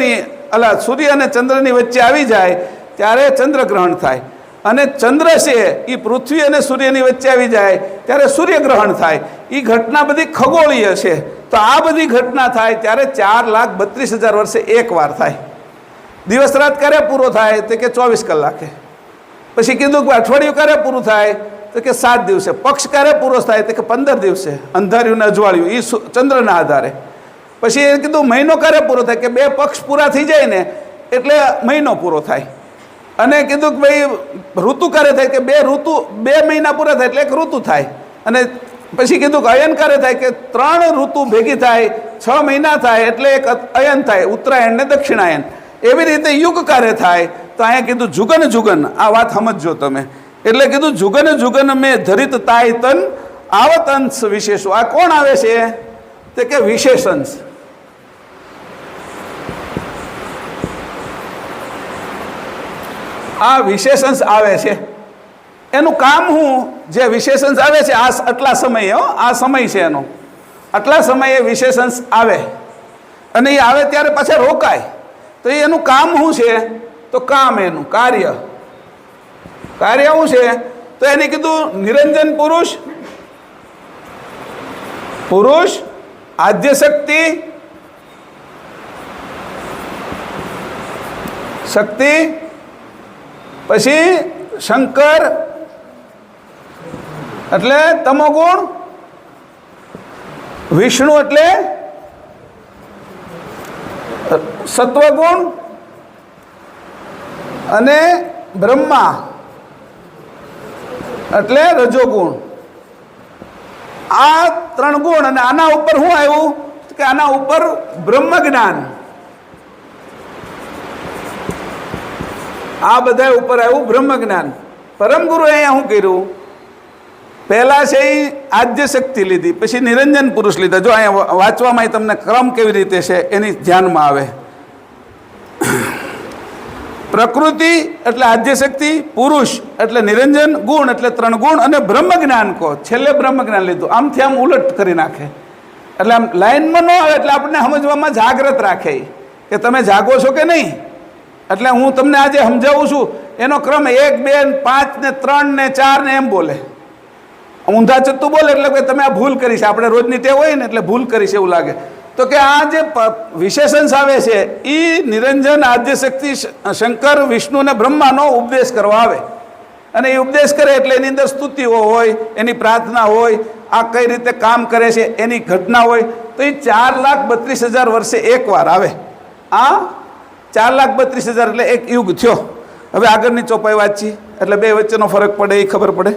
અને ચંદ્રની વચ્ચે આવી જાય ત્યારે ચંદ્રગ્રહણ થાય. અને ચંદ્ર છે એ પૃથ્વી અને સૂર્યની વચ્ચે આવી જાય ત્યારે સૂર્યગ્રહણ થાય. એ ઘટના બધી ખગોળીય છે. તો આ બધી ઘટના થાય ત્યારે 4,32,000 વર્ષે એક વાર થાય. દિવસ રાત ક્યારે પૂરો થાય તો કે 24 કલાકે. પછી કીધું કે અઠવાડિયું ક્યારે પૂરું થાય તો કે 7 દિવસે. પક્ષ ક્યારે પૂરો થાય તો કે 15 દિવસે, અંધાર્યું ને અજવાળ્યું એ ચંદ્રના આધારે. પછી એ કીધું મહિનો ક્યારે પૂરો થાય કે 2 પક્ષ પૂરા થઈ જાય ને એટલે મહિનો પૂરો થાય. અને કીધું કે ભાઈ ઋતુ ક્યારે થાય કે 2 મહિના પૂરા થાય એટલે એક ઋતુ થાય. અને પછી કીધું કે અયન ક્યારે થાય કે 3 ઋતુ ભેગી થાય, 6 મહિના થાય એટલે એક અયન થાય, ઉત્તરાયણ ને દક્ષિણાયન. એવી રીતે યુગ ક્યારે થાય તો અહીંયા કીધું જુગન જુગન. આ વાત સમજજો તમે. એટલે કીધું જુગન જુગન મેં ધરિત તાય તન આવત અંશ વિશેષો. આ કોણ આવે છે તે કે વિશેષંશ. આ વિશેષંશ આવે છે એનું કામ હું જે વિશેષંશ આવે છે આ આટલા સમયે, આ સમય છે એનો, આટલા સમયે વિશેષંશ આવે અને એ આવે ત્યારે પાછા રોકાય. તો એનું કામ શું છે તો કામ એનું કાર્ય શું છે તો એને કીધું નિરંજન પુરુષ આદ્ય શક્તિ પછી શંકર એટલે તમોગુણ, વિષ્ણુ એટલે સત્વગુણ અને બ્રહ્મા એટલે રજોગુણ. આ 3 ગુણ. અને આના ઉપર શું આવ્યું કે આના ઉપર બ્રહ્મ જ્ઞાન. આ બધા ઉપર આવ્યું બ્રહ્મ જ્ઞાન. પરમ ગુરુએ અહીંયા શું કર્યું? પહેલાં છે એ આદ્ય શક્તિ લીધી, પછી નિરંજન પુરુષ લીધા. જો અહીંયા વાંચવામાં તમને ક્રમ કેવી રીતે છે એની ધ્યાનમાં આવે. પ્રકૃતિ એટલે આદ્ય શક્તિ, પુરુષ એટલે નિરંજન, ગુણ એટલે 3 ગુણ, અને બ્રહ્મ જ્ઞાન કહો છેલ્લે બ્રહ્મ જ્ઞાન લીધું. આમથી આમ ઉલટ કરી નાખે એટલે આમ લાઈનમાં ન આવે એટલે આપણને સમજવામાં જાગ્રત રાખે કે તમે જાગો છો કે નહીં. એટલે હું તમને આજે સમજાવું છું એનો ક્રમ 1, 2, 5 ને 3 ને 4 ને એમ બોલે. ઊંધા ચત્તું બોલે એટલે કે તમે આ ભૂલ કરી છે. આપણે રોજની ટેવ હોય ને એટલે ભૂલ કરી છે એવું લાગે. તો કે આ જે વિશેષણ આવે છે એ નિરંજન, આદ્ય શક્તિ, શંકર, વિષ્ણુ ને બ્રહ્માનો ઉપદેશ કરવા આવે. અને એ ઉપદેશ કરે એટલે એની અંદર સ્તુતિઓ હોય, એની પ્રાર્થના હોય, આ કઈ રીતે કામ કરે છે એની ઘટના હોય. તો એ 4,32,000 વર્ષે એકવાર આવે. આ 4,32,000 એટલે એક યુગ થયો. હવે આગળની ચોપાઈ વાંચી એટલે બે વચ્ચેનો ફરક પડે એ ખબર પડે.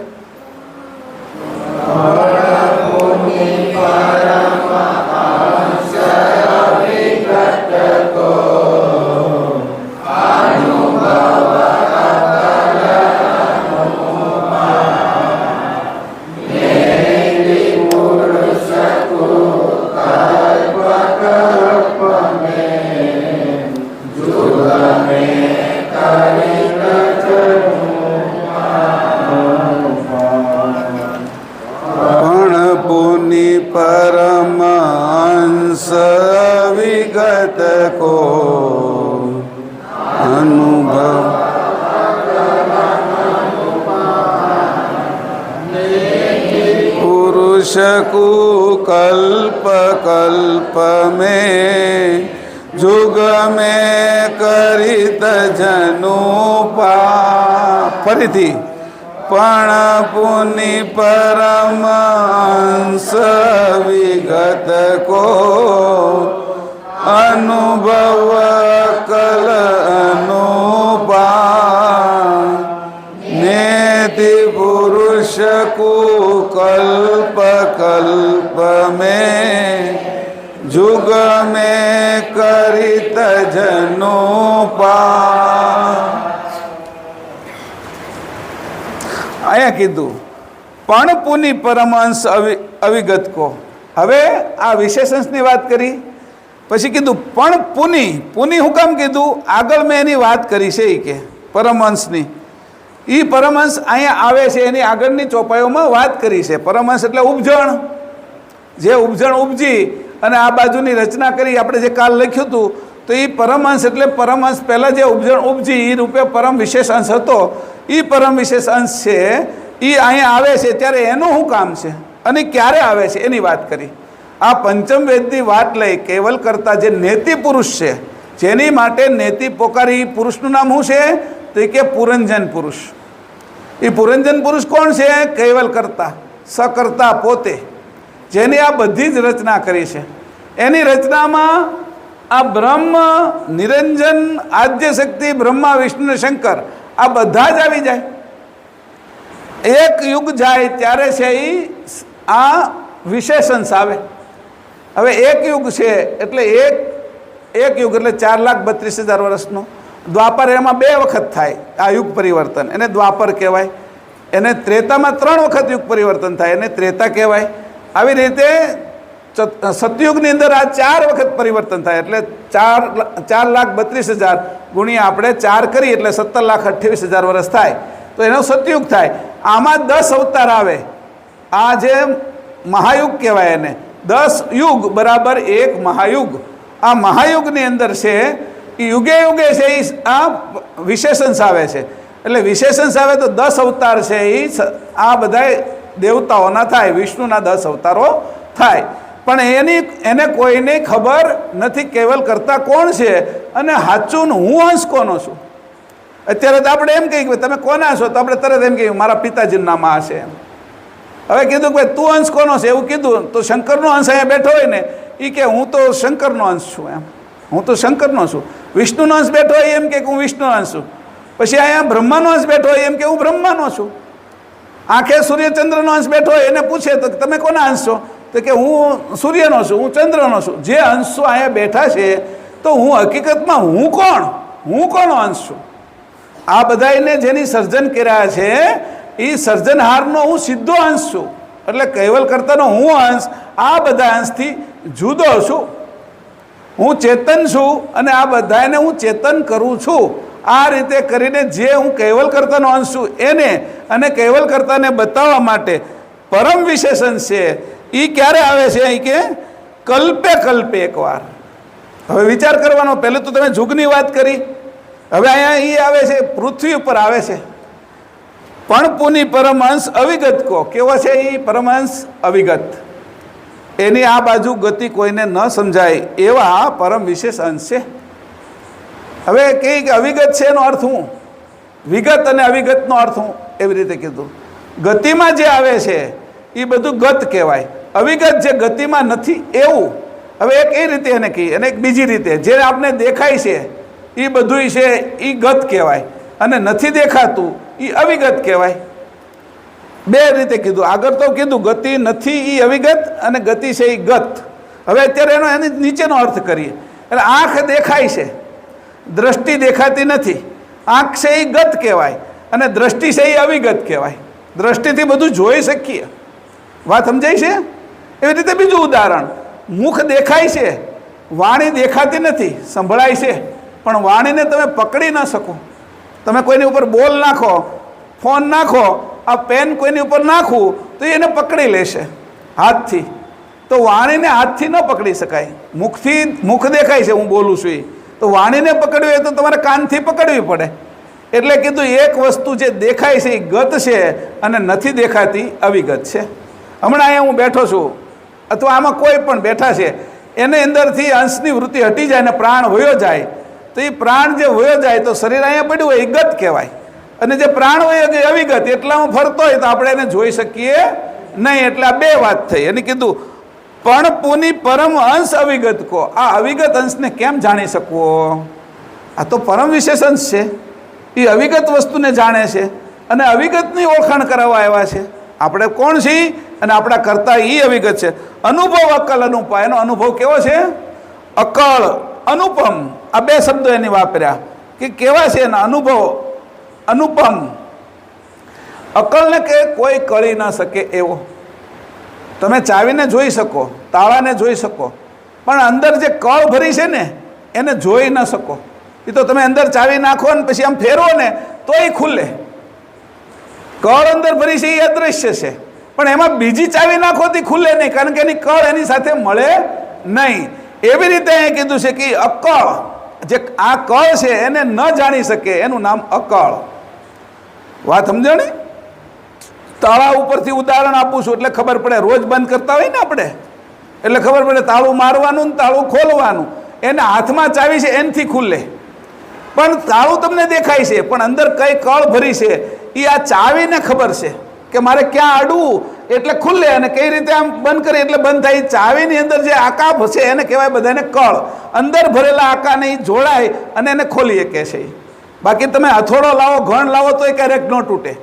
परमांस विगत को अनुभव पुरुष को कल्प कल्प में जुग में करित जनु पा फरीथी पण पुनि परमांस विगत को अनुभव कल अनुपा नेति पुरुष को कल्प कल्प में जुग में करित जनु पा. અહીંયા કીધું પણ પુનિ પરમાંશ અવિગત કો. હવે આ વિશેષણની વાત કરી, પછી કીધું પણ પુનિ હું કામ કીધું? આગળ મેં એની વાત કરી છે એ કે પરમહંસની. એ પરમહંસ અહીંયા આવે છે એની આગળની ચોપાઈઓમાં વાત કરી છે. પરમહંસ એટલે ઉપજણ, જે ઉપજણ ઉપજી અને આ બાજુની રચના કરી. આપણે જે કાલ લખ્યું હતું તો એ પરમહંસ એટલે પરમહંસ પહેલાં જે ઉપજણ ઉપજી એ રૂપે પરમ વિશેષ અંશ હતો. એ પરમ વિશેષ અંશ છે એ અહીંયા આવે છે ત્યારે એનું શું કામ છે અને ક્યારે આવે છે એની વાત કરી. આ પંચમ વેદની વાત લઈ કેવલ કરતા જે નેતિ પુરુષ છે, જેની માટે નેતિ પોકારી, પુરુષનું નામ શું છે તો એ કે પુરંજન પુરુષ. એ પુરંજન પુરુષ કોણ છે? કેવલ કરતા, સકર્તા પોતે, જેની આ બધી જ રચના કરી છે. એની રચનામાં આ બ્રહ્મ, નિરંજન, આદ્ય શક્તિ, બ્રહ્મા, વિષ્ણુ, શંકર આ બધા જ આવી જાય. એક યુગ જાય ત્યારે છે એ આ વિશેષણ આવે. હવે એક યુગ છે એટલે એક યુગ એટલે 4,32,000 વર્ષનો. દ્વાપર એમાં 2 વખત થાય આ યુગ પરિવર્તન, એને દ્વાપર કહેવાય. એને ત્રેતામાં 3 વખત યુગ પરિવર્તન થાય, એને ત્રેતા કહેવાય. આવી રીતે સતયુગની અંદર આ 4 વખત પરિવર્તન થાય એટલે 4,32,000 ગુણ્યા આપણે 4 કરીએ એટલે 17,28,000 વર્ષ થાય તો એનો સતયુગ થાય. આમાં 10 અવતાર આવે. આ જે મહાયુગ કહેવાય એને 10 યુગ બરાબર 1 મહાયુગ. આ મહાયુગની અંદર છે એ યુગે યુગે છે એ આ વિશેષણ આવે છે. એટલે વિશેષણ આવે તો 10 અવતાર છે એ આ બધા દેવતાઓના થાય, વિષ્ણુના 10 અવતારો થાય. પણ એને કોઈને ખબર નથી કેવલ કરતા કોણ છે અને સાચું હું અંશ કોનો છું. અત્યારે તો આપણે એમ કહીએ કે તમે કોના છો તો આપણે તરત એમ કહીએ મારા પિતાજીનું નામ આ છે. હવે કીધું કે ભાઈ તું અંશ કોનો છે એવું કીધું તો શંકરનો અંશ અહીંયા બેઠો હોય ને એ કે હું તો શંકરનો અંશ છું. એમ હું તો શંકરનો છું. વિષ્ણુનો અંશ બેઠો હોય એમ કે હું વિષ્ણુનો અંશ છું. પછી અહીંયા બ્રહ્માનો અંશ બેઠો હોય એમ કે હું બ્રહ્માનો છું. આંખે સૂર્યચંદ્રનો અંશ બેઠો હોય એને પૂછે તો તમે કોના અંશ છો તો કે હું સૂર્યનો છું, હું ચંદ્રનો છું. જે અંશો અહીંયા બેઠા છે તો હું હકીકતમાં હું કોણ? હું કોનો અંશ છું? આ બધાને જેની સર્જન કર્યા છે એ સર્જનહારનો હું સીધો અંશ છું, એટલે કૈવલ કરતાનો હું અંશ આ બધા અંશથી જુદો છું. હું ચેતન છું અને આ બધાને હું ચેતન કરું છું. આ રીતે કરીને જે હું કૈવલ કરતાનો અંશ છું એને અને કૈવલ કરતાને બતાવવા માટે પરમ વિશેષણ છે એ ક્યારે આવે છે? અહીં કે કલ્પે કલ્પે એકવાર. હવે વિચાર કરવાનો. પહેલું તો તમે જુગની વાત કરી, હવે અહીંયા એ આવે છે પૃથ્વી ઉપર આવે છે. પણ પુની પરમહંસ અવિગત કો. કેવો છે એ પરમહંસ? અવિગત. એની આ બાજુ ગતિ કોઈને ન સમજાય એવા પરમ વિશેષ અંશ છે. હવે કે અવિગત છે એનો અર્થ હું, વિગત અને અવિગતનો અર્થ હું એવી રીતે કીધું. ગતિમાં જે આવે છે એ બધું ગત કહેવાય. અવિગત જે ગતિમાં નથી એવું. હવે એક એ રીતે એને કહી અને એક બીજી રીતે જે આપણે દેખાય છે એ બધું છે એ ગત કહેવાય અને નથી દેખાતું એ અવિગત કહેવાય. બે રીતે કીધું. આગળ તો કીધું ગતિ નથી એ અવિગત અને ગતિ છે એ ગત. હવે અત્યારે એનો એની નીચેનો અર્થ કરીએ. એટલે આંખ દેખાય છે, દ્રષ્ટિ દેખાતી નથી. આંખ છે એ ગત કહેવાય અને દ્રષ્ટિ છે એ અવિગત કહેવાય. દ્રષ્ટિથી બધું જોઈ શકીએ. વાત સમજાય છે? એવી રીતે બીજું ઉદાહરણ, મુખ દેખાય છે, વાણી દેખાતી નથી, સંભળાય છે, પણ વાણીને તમે પકડી ન શકો. તમે કોઈની ઉપર બોલ નાખો, ફોન નાખો, આ પેન કોઈની ઉપર નાખવું તો એને પકડી લેશે હાથથી. તો વાણીને હાથથી ન પકડી શકાય. મુખ દેખાય છે, હું બોલું છું એ, તો વાણીને પકડવી હોય તો તમારે કાનથી પકડવી પડે. એટલે કીધું એક વસ્તુ જે દેખાય છે એ ગત છે અને નથી દેખાતી અવિગત છે. હમણાં અહીંયા હું બેઠો છું અથવા આમાં કોઈ પણ બેઠા છે, એની અંદરથી અંશની વૃત્તિ હટી જાય ને પ્રાણ વયો જાય, તો એ પ્રાણ જે વયો જાય તો શરીર અહીંયા પડ્યું હોય એ ગત કહેવાય. અને જે પ્રાણ વયો જાય અવિગત, એટલામાં ફરતો હોય તો આપણે એને જોઈ શકીએ નહીં. એટલે આ બે વાત થઈ. એને કીધું પણ પુની પરમ અંશ અવિગત કો. આ અવિગત અંશને કેમ જાણી શકવો? આ તો પરમ વિશેષ અંશ છે, એ અવિગત વસ્તુને જાણે છે અને અવિગતની ઓળખાણ કરાવવા આવ્યા છે. આપણે કોણ છીએ અને આપણા કરતા એ અવિગત છે. અનુભવ અકલ અનુપા. એનો અનુભવ કેવો છે? અકળ અનુપમ. આ બે શબ્દો એની વાપર્યા કે કેવા છે એના અનુભવ અનુપમ. અકળને કે કોઈ કળી ન શકે એવો. તમે ચાવીને જોઈ શકો, તાળાને જોઈ શકો, પણ અંદર જે કળ ભરી છે ને એને જોઈ ન શકો. એ તો તમે અંદર ચાવી નાખો ને પછી આમ ફેરવો ને તો એ ખુલે. કળ અંદર ભરી છે એ અદૃશ્ય છે, પણ એમાં બીજી ચાવી નાખો તો ખુલે નહીં, કારણ કે એની કળ એની સાથે મળે નહીં. એવી રીતે અહીંયા કીધું છે કે અકળ, જે આ કળ છે એને ન જાણી શકે એનું નામ અકળ. વાત સમજો ને? તાળા ઉપરથી ઉદાહરણ આપું છું એટલે ખબર પડે. રોજ બંધ કરતા હોય ને આપણે એટલે ખબર પડે તાળું મારવાનું ને તાળું ખોલવાનું. એને હાથમાં ચાવી છે એનાથી ખુલે, પણ તાળું તમને દેખાય છે પણ અંદર કઈ કળ ભરી છે એ આ ચાવીને ખબર છે કે મારે ક્યાં અડવું એટલે ખુલે અને કઈ રીતે આમ બંધ કરી એટલે બંધ થાય. ચાવીની અંદર જે આકા છે એને કહેવાય બધાને કળ. અંદર ભરેલા આકાને એ જોડાય અને એને ખોલી શકે છે. બાકી તમે હથોડો લાવો, ઘણ લાવો તો એ ક્યારેક ન તૂટે.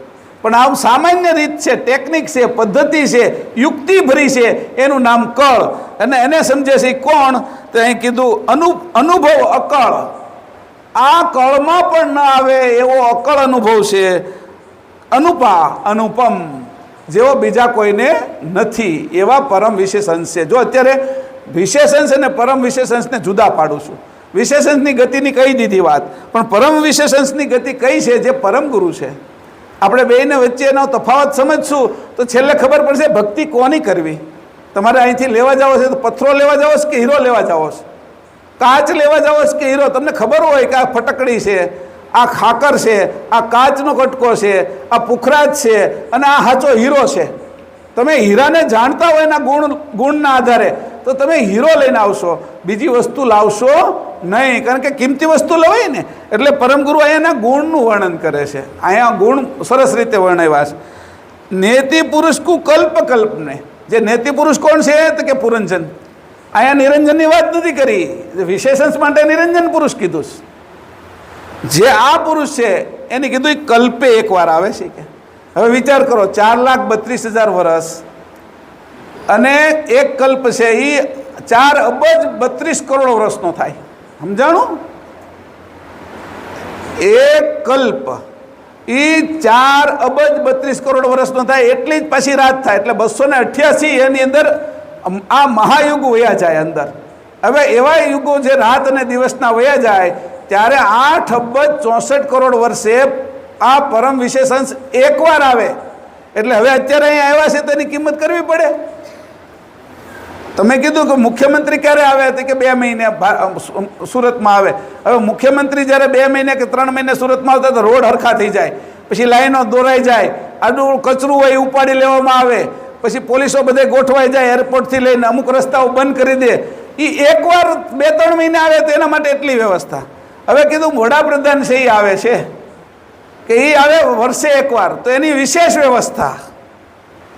પણ આમ સામાન્ય રીત છે, ટેકનિક છે, પદ્ધતિ છે, યુક્તિ ભરી છે, એનું નામ કળ. અને એને સમજે છે કોણ? તો અહીં કીધું અનુભવ અકળ. આ કળમાં પણ ન આવે એવો અકળ અનુભવ છે. અનુપા અનુપમ, જેવો બીજા કોઈને નથી એવા પરમ વિશેષંશ છે. જો અત્યારે વિશેષંશ અને પરમ વિશેષંશને જુદા પાડું છું. વિશેષંશની ગતિની કહી દીધી વાત, પણ પરમ વિશેષંશની ગતિ કઈ છે? જે પરમ ગુરુ છે. આપણે બેયને વચ્ચેનો તફાવત સમજશું તો છેલ્લે ખબર પડશે ભક્તિ કોની કરવી. તમારે અહીંથી લેવા જાવ છે તો પથ્થરો લેવા જાવ છે કે હીરો લેવા જાવ છે? કાચ લેવા જાવ છે કે હીરો? તમને ખબર હોય કે આ ફટકડી છે, આ ખાકર છે, આ કાચનો કટકો છે, આ પુખરાજ છે અને આ સાચો હીરો છે. તમે હીરાને જાણતા હોય એના ગુણના આધારે તો તમે હીરો લઈને આવશો, બીજી વસ્તુ લાવશો નહીં, કારણ કે કિંમતી વસ્તુ લેવાય ને. એટલે પરમગુરુ અહીંયાના ગુણનું વર્ણન કરે છે. અહીંયા ગુણ સરસ રીતે વર્ણવ્યા છે. નેતિ પુરુષ કુ કલ્પ કલ્પને. જે નેતિ પુરુષ કોણ છે? તો કે પુરંજન. અહીંયા નિરંજનની વાત નથી કરી, વિશેષણ માટે નિરંજન પુરુષ કીધું. જે આ પુરુષ છે એની કીધું કલ્પે એકવાર આવે છે કે. હવે વિચાર કરો, 4,32,000 વર્ષ અને એક કલ્પ છે એ 4 અબજ 32 કરોડ વર્ષનો થાય. સમજાણું? એક કલ્પ એ 4 અબજ 32 કરોડ વર્ષનો થાય એટલી જ પાછી રાત થાય, એટલે 288 એની અંદર આ મહાયુગ વયા જાય અંદર. હવે એવા યુગો જે રાત અને દિવસના વયા જાય ત્યારે 8 અબજ 64 કરોડ વર્ષે આ પરમ વિશેષ અંશ એકવાર આવે. એટલે હવે અત્યારે અહીંયા આવ્યા છે તેની કિંમત કરવી પડે. તમે કીધું કે મુખ્યમંત્રી ક્યારે આવે તો કે 2 મહિને સુરતમાં આવે. હવે મુખ્યમંત્રી જ્યારે 2 મહિને કે 3 મહિને સુરતમાં આવતા તો રોડ હરખા થઈ જાય, પછી લાઈનો દોરાઈ જાય, આડું કચરું હોય એ ઉપાડી લેવામાં આવે, પછી પોલીસો બધે ગોઠવાઈ જાય, એરપોર્ટથી લઈને અમુક રસ્તાઓ બંધ કરી દે. એ એકવાર 2-3 મહિને આવે તો એના માટે એટલી વ્યવસ્થા. હવે કીધું વડાપ્રધાન છે એ આવે છે કે એ આવે વર્ષે એકવાર, તો એની વિશેષ વ્યવસ્થા.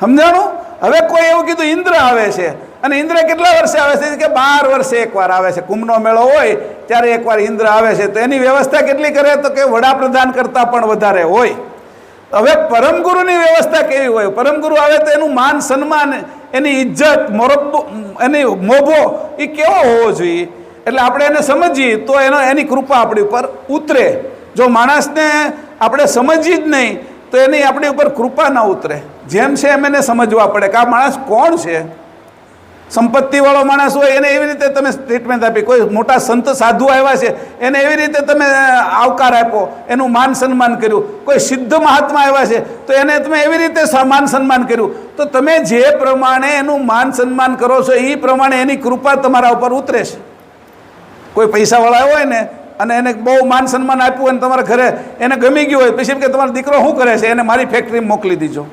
સમજાણું? હવે કોઈ એવું કીધું ઇન્દ્ર આવે છે, અને ઇન્દ્ર કેટલા વર્ષે આવે છે કે 12 વર્ષે એકવાર આવે છે. કુંભનો મેળો હોય ત્યારે એકવાર ઇન્દ્ર આવે છે, તો એની વ્યવસ્થા કેટલી કરે તો કે વડાપ્રધાન કરતાં પણ વધારે હોય. હવે પરમગુરુની વ્યવસ્થા કેવી હોય? પરમગુરુ આવે તો એનું માન સન્માન, એની ઇજ્જત, મોરબ્બો, એની મોભો એ કેવો હોવો જોઈએ? એટલે આપણે એને સમજીએ તો એની કૃપા આપણી ઉપર ઉતરે. જો માણસને આપણે સમજી જ નહીં તો એની આપણી ઉપર કૃપા ન ઉતરે. જેમ છે એમ એને સમજવા પડે કે આ માણસ કોણ છે. સંપત્તિવાળો માણસ હોય એને એવી રીતે તમે ટ્રીટમેન્ટ આપી, કોઈ મોટા સંત સાધુ આવ્યા છે એને એવી રીતે તમે આવકાર આપ્યો, એનું માન સન્માન કર્યું. કોઈ સિદ્ધ મહાત્મા આવ્યા છે તો એને તમે એવી રીતે માન સન્માન કર્યું. તો તમે જે પ્રમાણે એનું માન સન્માન કરો છો એ પ્રમાણે એની કૃપા તમારા ઉપર ઉતરે છે. કોઈ પૈસાવાળા હોય ને અને એને બહુ માન સન્માન આપ્યું હોય ને તમારા ઘરે એને ગમી ગયું હોય, પછી કે તમારો દીકરો શું કરે છે, એને મારી ફેક્ટરીમાં મોકલી દીજો.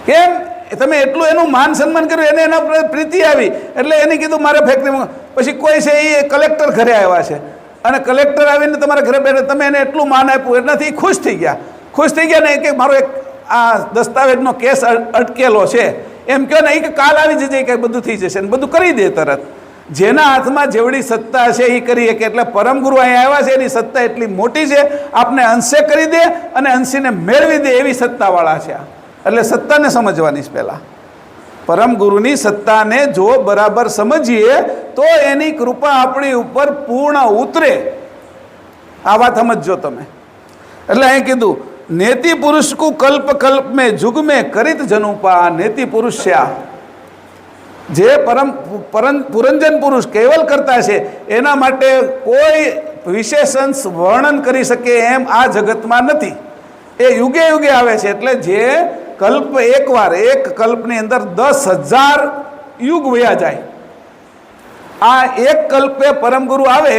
કેમ? તમે એટલું એનું માન સન્માન કર્યું, એને એના પર પ્રીતિ આવી એટલે એને કીધું મારે ફેક્ટરીમાં. પછી કોઈ છે એ કલેક્ટર ઘરે આવ્યા છે અને કલેક્ટર આવીને તમારા ઘરે બેઠા, તમે એને એટલું માન આપ્યું એટલાથી ખુશ થઈ ગયા ને કે મારો એક આ દસ્તાવેજનો કેસ અટકેલો છે એમ કહો ને, એ કે કાલ આવી જશે કે બધું થઈ જશે ને બધું કરી દે તરત. જેના હાથમાં જેવડી સત્તા છે એ કરી શકે. એટલે પરમગુરુ અહીંયા આવ્યા છે, એની સત્તા એટલી મોટી છે, આપને અંશે કરી દે અને અંશીને મેળવી દે એવી સત્તાવાળા છે. એટલે સત્તાને સમજવાની પહેલાં પરમગુરુની સત્તાને જો બરાબર સમજીએ તો એની કૃપા આપણી ઉપર પૂર્ણ ઉતરે. આ વાત સમજજો તમે. એટલે અહીં કીધું નેતિ પુરુષ કુ કલ્પ કલ્પ મેં જુગ મેં કરિત જનુપા. નેતિ પુરુષ છે આ જે પુરંજન પુરુષ કેવલ કરતા છે, એના માટે કોઈ વિશેષણ વર્ણન કરી શકે એમ આ જગતમાં નથી. એ યુગે યુગે આવે છે. એટલે જે કલ્પ એકવાર, એક કલ્પની અંદર 10,000 યુગ વયા જાય. આ એક કલ્પે પરમગુરુ આવે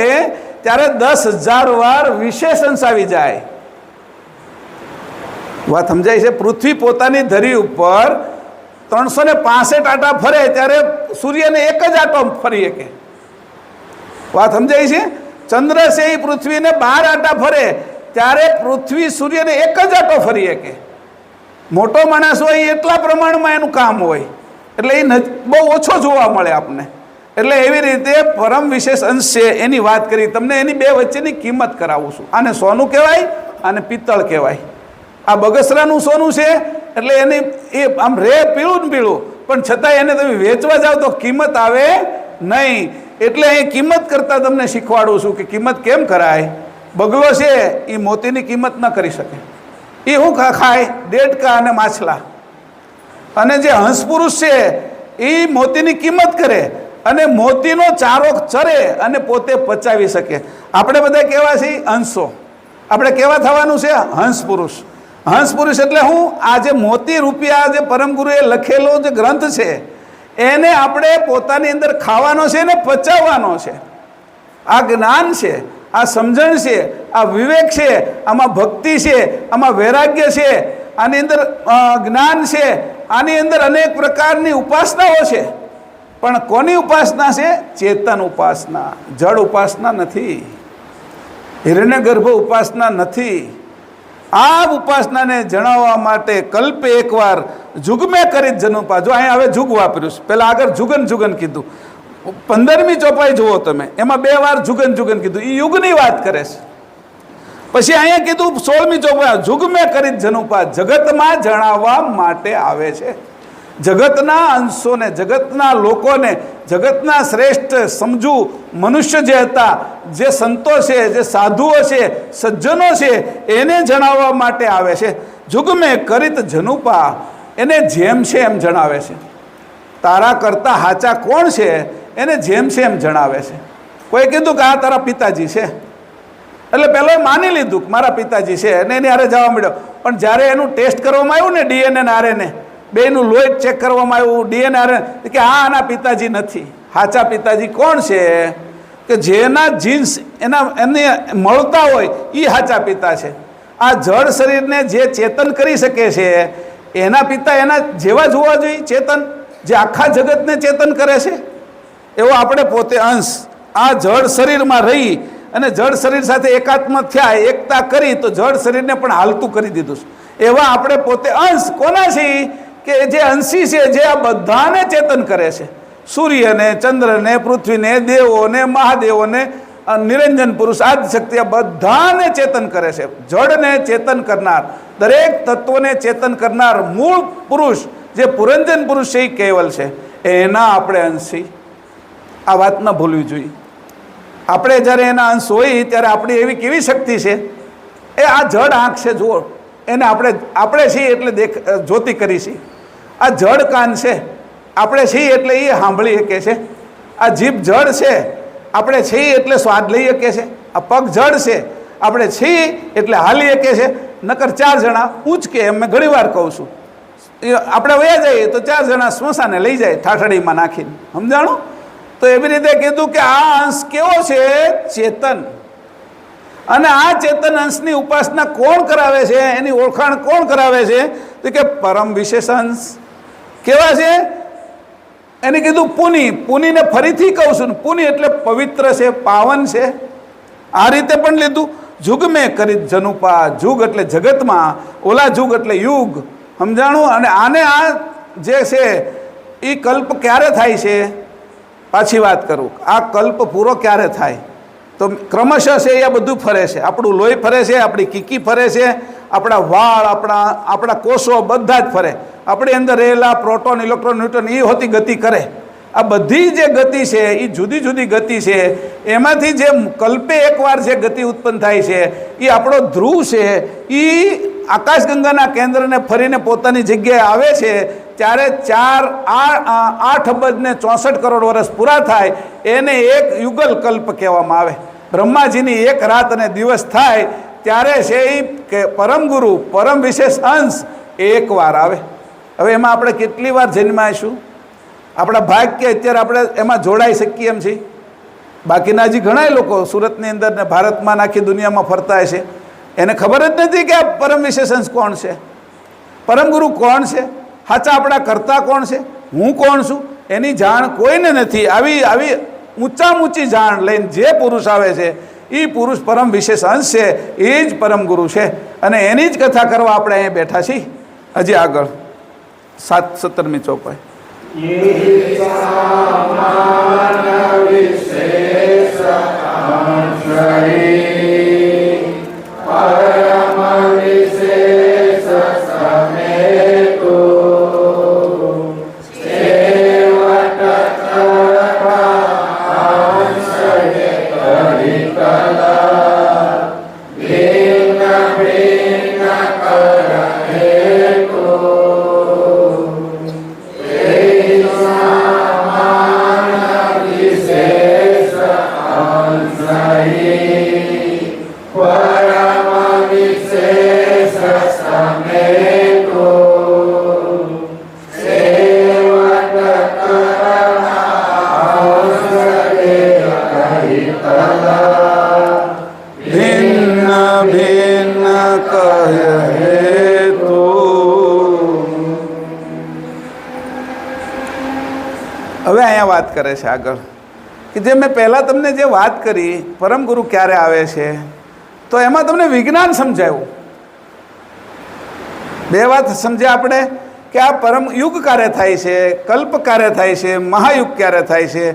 ત્યારે 10,000 વાર વિશેષણ આવી જાય. વાત સમજાય છે? પૃથ્વી પોતાની ધરી ઉપર 365 આટા ફરે ત્યારે સૂર્યને એક જ આટો ફરી શકે. વાત સમજાય છે? ચંદ્ર છે એ પૃથ્વીને 12 આટા ફરે ત્યારે પૃથ્વી સૂર્યને એક જ આટો ફરી શકે. મોટો માણસ હોય એટલા પ્રમાણમાં એનું કામ હોય, એટલે એ બહુ ઓછો જોવા મળે આપને. એટલે એવી રીતે પરમ વિશેષ અંશ છે એની વાત કરી. તમને એની બે વચ્ચેની કિંમત કરાવું છું. આને સોનું કહેવાય, આને પિત્તળ કહેવાય. આ બગસરાનું સોનું છે એટલે એની એ આમ રે પીળું ને પીળું, પણ છતાંય એને તમે વેચવા જાઓ તો કિંમત આવે નહીં. એટલે એ કિંમત કરતાં તમને શીખવાડું છું કે કિંમત કેમ કરાય. બગલો છે એ મોતીની કિંમત ન કરી શકે. એ શું ખાય? દેડકા અને માછલા. અને જે હંસપુરુષ છે એ મોતીની કિંમત કરે અને મોતીનો ચારો ચરે અને પોતે પચાવી શકે. આપણે બધા કેવા છીએ? હંસો. આપણે કેવા થવાનું છે? હંસપુરુષ. હંસપુરુષ એટલે હું આ જે મોતી રૂપિયા જે પરમગુરુએ લખેલો જે ગ્રંથ છે એને આપણે પોતાની અંદર ખાવાનો છે ને પચાવવાનો છે. આ જ્ઞાન છે, આ સમજણ છે, આ વિવેક છે, આમાં ભક્તિ છે, આમાં વૈરાગ્ય છે, આની અંદર જ્ઞાન છે, આની અંદર અનેક પ્રકારની ઉપાસનાઓ છે. પણ કોની ઉપાસના છે? ચેતન ઉપાસના. જળ ઉપાસના નથી, હિરણ્યગર્ભ ઉપાસના નથી. આ ઉપાસનાને જણાવવા માટે કલ્પે એકવાર જુગમે કરી જનુપા. જો અહીંયા હવે જુગ વાપર્યું છે, પહેલાં આગળ જુગન જુગન કીધું. 15મી ચોપાઈ જુઓ તમે, એમાં 2 વાર જુગન જુગન કીધું. એ યુગની વાત કરે છે. પછી અહીંયા કીધું 16મી ચોપાઈ જુગમે કરી જનુપા, જગતમાં જણાવવા માટે આવે છે. જગતના અંશોને, જગતના લોકોને, જગતના શ્રેષ્ઠ સમજુ મનુષ્ય જે હતા, જે સંતો છે, જે સાધુઓ છે, સજ્જનો છે, એને જણાવવા માટે આવે છે. જુગમે કરીત જનુપા, એને જેમ છે એમ જણાવે છે. તારા કરતા હાચા કોણ છે એને જેમ છે એમ જણાવે છે. કોઈ કીધું કે આ તારા પિતાજી છે, એટલે પહેલો માની લીધું કે મારા પિતાજી છે અને એની હારે જવા મળ્યો. પણ જ્યારે એનું ટેસ્ટ કરવામાં આવ્યું ને, ડીએનએ ને આરએનએ બેયનું લોહી ચેક કરવામાં આવ્યું, ડીએનએ આરએનએ, કે આ આના પિતાજી નથી. સાચા પિતાજી કોણ છે? કે જેના જીન્સ એને મળતા હોય એ સાચા પિતા છે. આ જળ શરીરને જે ચેતન કરી શકે છે એના પિતા એના જેવા જ હોવા જોઈએ. ચેતન જે આખા જગતને ચેતન કરે છે એવો આપણે પોતે અંશ આ જળ શરીરમાં રહી અને જળ શરીર સાથે એકાત્મ થયા, એકતા કરી તો જળ શરીરને પણ હાલતું કરી દીધું છે. એવા આપણે પોતે અંશ કોના છીએ? કે જે અંશી છે, જે આ બધાને ચેતન કરે છે. સૂર્યને, ચંદ્રને, પૃથ્વીને, દેવોને, મહાદેવોને, નિરંજન પુરુષ, આદિશક્તિ, આ બધાને ચેતન કરે છે. જળને ચેતન કરનાર, દરેક તત્વને ચેતન કરનાર મૂળ પુરુષ જે પુરંજન પુરુષ છે એ કેવલ છે. એના આપણે અંશી. આ વાત ન ભૂલવી જોઈએ. આપણે જ્યારે એના અંશ હોય ત્યારે આપણી એવી કેવી શક્તિ છે, એ આ જડ આંખ છે, જુઓ એને આપણે છીએ એટલે જ્યોતિ કરી છીએ. આ જડ કાન છે, આપણે છીએ એટલે એ સાંભળી શકે છે. આ જીભ જડ છે, આપણે છીએ એટલે સ્વાદ લઈ શકીએ છે. આ પગ જડ છે, આપણે છીએ એટલે હાલી શકીએ છે. નકર 4 જણા ઊંચકે, એમ મેં ઘણી વાર કહું છું, આપણે વયા જઈએ તો 4 જણા સ્મશાને લઈ જાય ઠાઠડીમાં નાખીને, સમજાણું? તો એવી રીતે કીધું કે આ અંશ કેવો છે? ચેતન. અને આ ચેતન અંશની ઉપાસના કોણ કરાવે છે? એની ઓળખાણ કોણ કરાવે છે? તો કે પરમ વિશેષ અંશ. કેવા છે? એને કીધું પુની. પુનીને ફરીથી કહું છું, પુની એટલે પવિત્ર છે, પાવન છે. આ રીતે પણ લીધું. જુગ મેં કરી જનુપા, જુગ એટલે જગતમાં, ઓલા જુગ એટલે યુગ, સમજાણું? અને આને આ જે છે એ કલ્પ ક્યારે થાય છે? પાછી વાત કરું, આ કલ્પ પૂરો ક્યારે થાય? તો ક્રમશઃ છે એ બધું ફરે છે. આપણું લોહી ફરે છે, આપણી કીકી ફરે છે, આપણા વાળ, આપણા કોષો બધા જ ફરે. આપણી અંદર રહેલા પ્રોટોન, ઇલેક્ટ્રોન, ન્યુટ્રોન એ હોતી ગતિ કરે. આ બધી જે ગતિ છે એ જુદી જુદી ગતિ છે. એમાંથી જે કલ્પે એકવાર જે ગતિ ઉત્પન્ન થાય છે એ આપણો ધ્રુવ છે. એ આકાશગંગાના કેન્દ્રને ફરીને પોતાની જગ્યાએ આવે છે ત્યારે 8 અબજ ને 64 કરોડ વર્ષ પૂરા થાય એને એક યુગલ કલ્પ કહેવામાં આવે. બ્રહ્માજીની 1 રાત અને દિવસ થાય ત્યારે છે એ પરમ ગુરુ, પરમ વિશેષ અંશ એકવાર આવે. હવે એમાં આપણે કેટલી વાર જન્માઈશું? આપણા ભાગ કે અત્યારે આપણે એમાં જોડાઈ શકીએ એમ છીએ? બાકીના હજી ઘણા લોકો સુરતની અંદર ને ભારતમાં, આખી દુનિયામાં ફરતા છે, એને ખબર જ નથી કે આ પરમ વિશેષ અંશ કોણ છે, પરમ ગુરુ કોણ છે, સાચા આપણા કરતા કોણ છે, હું કોણ છું, એની જાણ કોઈને નથી. આવી ઊંચામાં ઊંચી જાણ લઈને જે પુરુષ આવે છે એ પુરુષ પરમ વિશેષ અંશ છે, એ જ પરમ ગુરુ છે. અને એની જ કથા કરવા આપણે અહીંયા બેઠા છીએ. હજી આગળ 17મી ચોપાઈ. હવે અહીંયા વાત કરે છે આગળ કે જે મેં પહેલાં તમને જે વાત કરી પરમ ગુરુ ક્યારે આવે છે, તો એમાં તમને વિજ્ઞાન સમજાયું. 2 વાત સમજ્યા આપણે કે આ પરમ યુગ ક્યારે થાય છે, કલ્પ ક્યારે થાય છે, મહાયુગ ક્યારે થાય છે.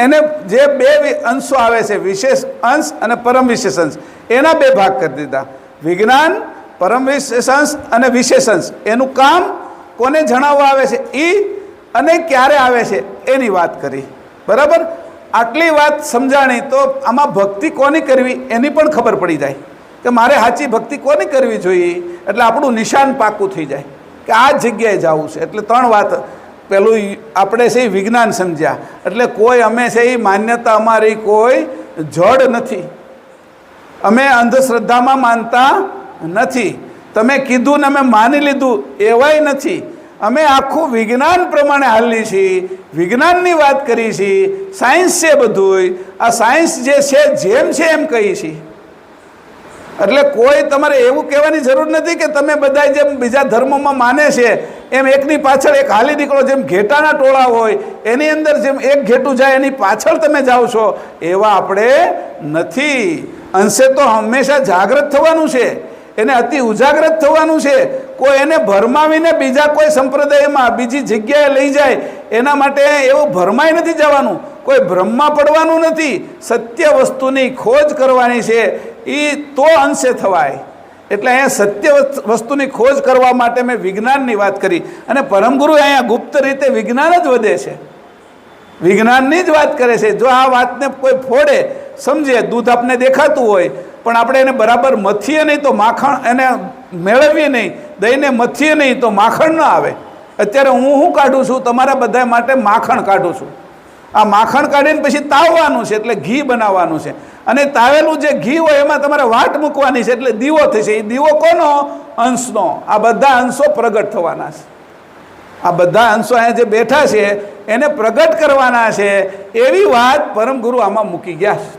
એને જે 2 અંશો આવે છે, વિશેષ અંશ અને પરમ વિશેષ અંશ, એના 2 ભાગ કરી દીધા. વિજ્ઞાન પરમ વિશેષ અંશ અને વિશેષ અંશ, એનું કામ કોને જણાવવા આવે છે એ અને ક્યારે આવે છે એની વાત કરી. બરાબર, આટલી વાત સમજાણી તો આમાં ભક્તિ કોની કરવી એની પણ ખબર પડી જાય કે મારે સાચી ભક્તિ કોની કરવી જોઈએ. એટલે આપણું નિશાન પાકું થઈ જાય કે આ જગ્યાએ જવું છે. એટલે 3 વાત. પેલું આપણે છે વિજ્ઞાન સમજ્યા, એટલે કોઈ અમે છે એ માન્યતા અમારી કોઈ જડ નથી, અમે અંધશ્રદ્ધામાં માનતા નથી. તમે કીધું ને અમે માની લીધું એવાય નથી. અમે આખું વિજ્ઞાન પ્રમાણે હાલી છીએ, વિજ્ઞાનની વાત કરી છીએ. સાયન્સ છે બધુંય. આ સાયન્સ જે છે જેમ છે એમ કહી છીએ. એટલે કોઈ તમારે એવું કહેવાની જરૂર નથી કે તમે બધા જેમ બીજા ધર્મોમાં માને છે એમ એકની પાછળ એક હાલી નીકળો. જેમ ઘેટાના ટોળા હોય એની અંદર જેમ એક ઘેટું જાય એની પાછળ તમે જાઓ છો, એવા આપણે નથી. અંશે તો હંમેશા જાગૃત થવાનું છે, એને અતિ ઉજાગ્રત થવાનું છે. કોઈ એને ભરમાવીને બીજા કોઈ સંપ્રદાયમાં બીજી જગ્યાએ લઈ જાય એના માટે એવું ભરમાઈ નથી જવાનું. કોઈ ભ્રમમાં પડવાનું નથી. સત્ય વસ્તુની ખોજ કરવાની છે, એ તો અંશે થવાય. એટલે અહીંયા સત્ય વસ્તુની ખોજ કરવા માટે મેં વિજ્ઞાનની વાત કરી. અને પરમગુરુ અહીંયા ગુપ્ત રીતે વિજ્ઞાન જ વધે છે, વિજ્ઞાનની જ વાત કરે છે. જો આ વાતને કોઈ ફોડે સમજે, દૂધ આપને દેખાતું હોય પણ આપણે એને બરાબર મથીએ નહીં તો માખણ, એને મેળવીએ નહીં, દહીંને મથીએ નહીં તો માખણ ન આવે. અત્યારે હું કાઢું છું તમારા બધા માટે માખણ કાઢું છું. આ માખણ કાઢીને પછી તાવવાનું છે, એટલે ઘી બનાવવાનું છે. અને તાવેલું જે ઘી હોય એમાં તમારે વાટ મૂકવાની છે, એટલે દીવો થશે. એ દીવો કોનો? અંશનો. આ બધા અંશો પ્રગટ થવાના છે. આ બધા અંશો અહીંયા જે બેઠા છે એને પ્રગટ કરવાના છે, એવી વાત પરમ ગુરુ આમાં મૂકી ગયા છે.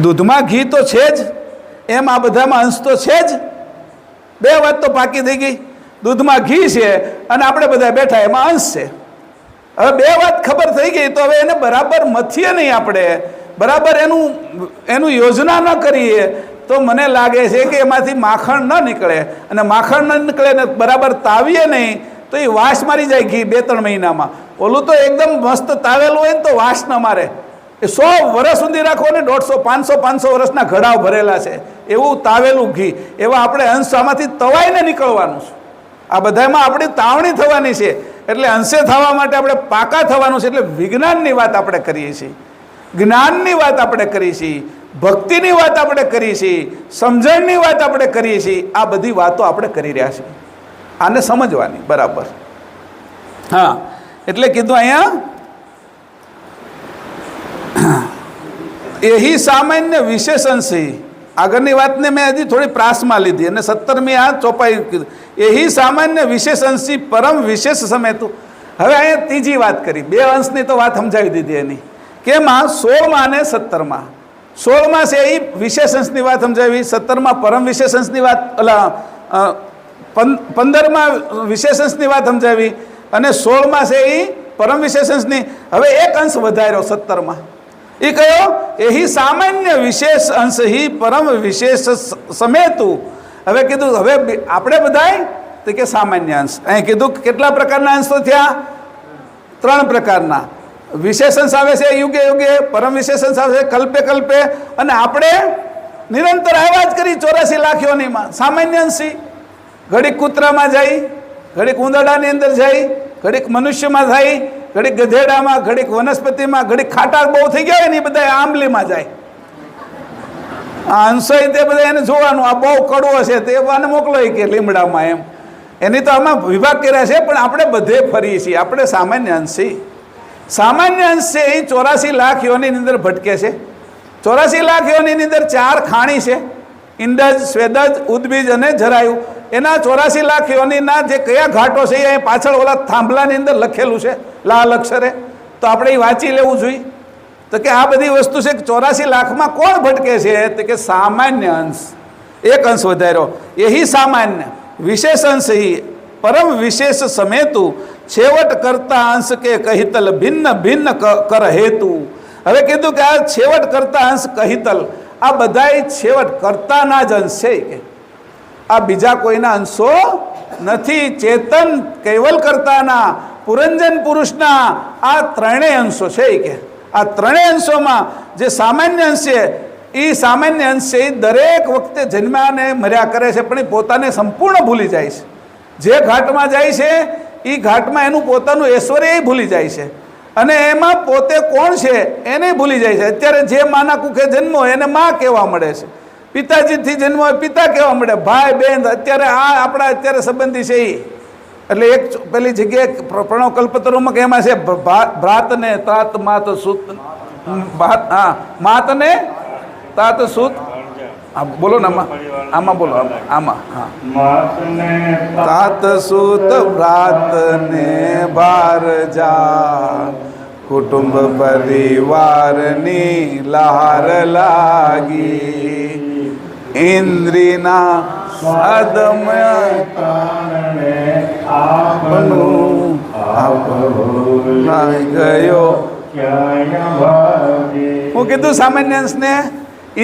દૂધમાં ઘી તો છે જ, એમ આ બધામાં અંશ તો છે જ. 2 વાત તો પાકી થઈ ગઈ. દૂધમાં ઘી છે અને આપણે બધા બેઠા એમાં અંશ છે. હવે 2 વાત ખબર થઈ ગઈ તો હવે એને બરાબર મથીએ નહીં, આપણે બરાબર એનું યોજના ન કરીએ તો મને લાગે છે કે એમાંથી માખણ ન નીકળે. અને માખણ ન નીકળે ને બરાબર તાવીએ નહીં તો એ વાસ મારી જાય ઘી 2-3 મહિનામાં. ઓલું તો એકદમ મસ્ત તાવેલું હોય ને તો વાસ ન મારે. એ 100 વર્ષ સુધી રાખો ને 150, 500 વર્ષના ઘડાવ ભરેલા છે એવું તાવેલું ઘી. એવા આપણે અંશ આમાંથી તવાઈને નીકળવાનું છે. આ બધામાં આપણી તાવણી થવાની છે. એટલે અંશે થવા માટે આપણે પાકા થવાનું છે. એટલે વિજ્ઞાનની વાત આપણે કરીએ છીએ, જ્ઞાનની વાત આપણે કરીએ છીએ, ભક્તિની વાત આપણે કરીએ છીએ, સમજણની વાત આપણે કરીએ છીએ. આ બધી વાતો આપણે કરી રહ્યા છીએ. આને સમજવાની બરાબર. હા, એટલે કીધું અહીંયા એહી સામાન્ય વિશેષણસી. આગળની વાતને મેં હજી થોડી પ્રાસમાં લીધી અને 17મી આ ચોપાઈ કીધું. એહી સામાન્ય વિશેષણસી પરમ વિશેષ સમેતું. હવે અહીંયા ત્રીજી વાત કરી. 2 અંશની તો વાત સમજાવી દીધી એની. કેમાં? 16માં અને 17માં. 16માં છે એ વિશેષ અંશની વાત સમજાવી, 17માં પરમ વિશેષ અંશની વાત, 15માં વિશેષ અંશની વાત સમજાવી અને 16માં છે એ પરમ વિશેષ અંશની. હવે એક અંશ વધાર્યો 17માં. એ કયો? એહી સામાન્ય વિશેષ અંશ હી પરમ વિશેષ સમેતું. હવે કીધું હવે આપણે બધાય તો કે સામાન્ય અંશ. અહીં કીધું કેટલા પ્રકારના અંશ તો થયા? 3 પ્રકારના. વિશેષ અંશ આવે છે યુગે યુગે, પરમ વિશેષ અંશ આવે છે કલ્પે કલ્પે, અને આપણે નિરંતર આવ્યા જ કરી 84 લાખ યોનીમાં. સામાન્ય અંશી ઘડીક કૂતરામાં જાય, ઘડીક ઉંદરડાની અંદર જાય, ઘડીક મનુષ્યમાં જાય, ઘડીક ગધેડામાં, ઘડીક વનસ્પતિમાં, ઘડીક ખાટા બહુ થઈ ગયા હોય ને એ બધા આંબલીમાં જાય. આ અંશો તે બધા એને જોવાનું, આ બહુ કડવો છે તે આને મોકલો કે લીમડામાં. એમ એની તો આમાં વિભાગ કર્યા છે. પણ આપણે બધે ફરીએ છીએ. આપણે સામાન્ય અંશ છીએ. સામાન્ય અંશ છે એ 84 લાખ યોનીની અંદર ભટકે છે. 84 લાખ યોનીની અંદર 4 ખાણી છે: ઇન્દજ, સ્વેદજ, ઉદ્બીજ અને જરાયું. એના 84 લાખ યોનીના જે કયા ઘાટો છે એ પાછળ ઓલા થાંભલાની અંદર લખેલું છે લાલ અક્ષરે. તો આપણે એ વાંચી લેવું જોઈએ. તો કે આ બધી વસ્તુ છે. 84 લાખમાં કોણ ભટકે છે? તો કે સામાન્ય અંશ. એક અંશ વધાર્યો. એહી સામાન્ય વિશેષ અંશ હી પરમ વિશેષ સમેતું. છેવટ કરતા અંશ કે કહિતલ ભિન્ન ભિન્ન કર હેતુ. હવે કીધું કે આ છેવટ કરતા અંશ કહિતલ, આ બધાય છેવટ કરતાના જ અંશ છે કે આ બીજા કોઈના અંશો નથી. ચેતન કૈવલ કરતાના, પુરંજન પુરુષના આ 3 અંશો છે કે આ 3 અંશોમાં જે સામાન્ય અંશ છે એ સામાન્ય અંશ છે એ દરેક વખતે જન્મ્યા અને મર્યા કરે છે, પણ એ પોતાને સંપૂર્ણ ભૂલી જાય છે. જે ઘાટમાં જાય છે એ ઘાટમાં એનું પોતાનું ઐશ્વર્ય ભૂલી જાય છે અને એમાં પોતે કોણ છે એને ભૂલી જાય છે. અત્યારે જે માના કુખે જન્મો એને માં કહેવા મળે છે, પિતાજીથી જન્મ હોય પિતા કહેવા મળે, ભાઈ બહેન અત્યારે આ આપણા અત્યારે સંબંધી છે એ. એટલે એક પેલી જગ્યાએ પ્રણવ કલ્પતરુમાં કે એમાં છે ભ્રાત ને તાત માત સુત, હા માત ને તાત સુત, હા બોલો ને આમાં બોલો આમાં, હા તાત સુત ભ્રાત ને ભારજા કુટુંબ પરિવારની લહાર લાગી ઇન્દ્રિના સ્વાદમય આપનું આપનાઈ ગયો. હું કીધું સામાન્ય અંશને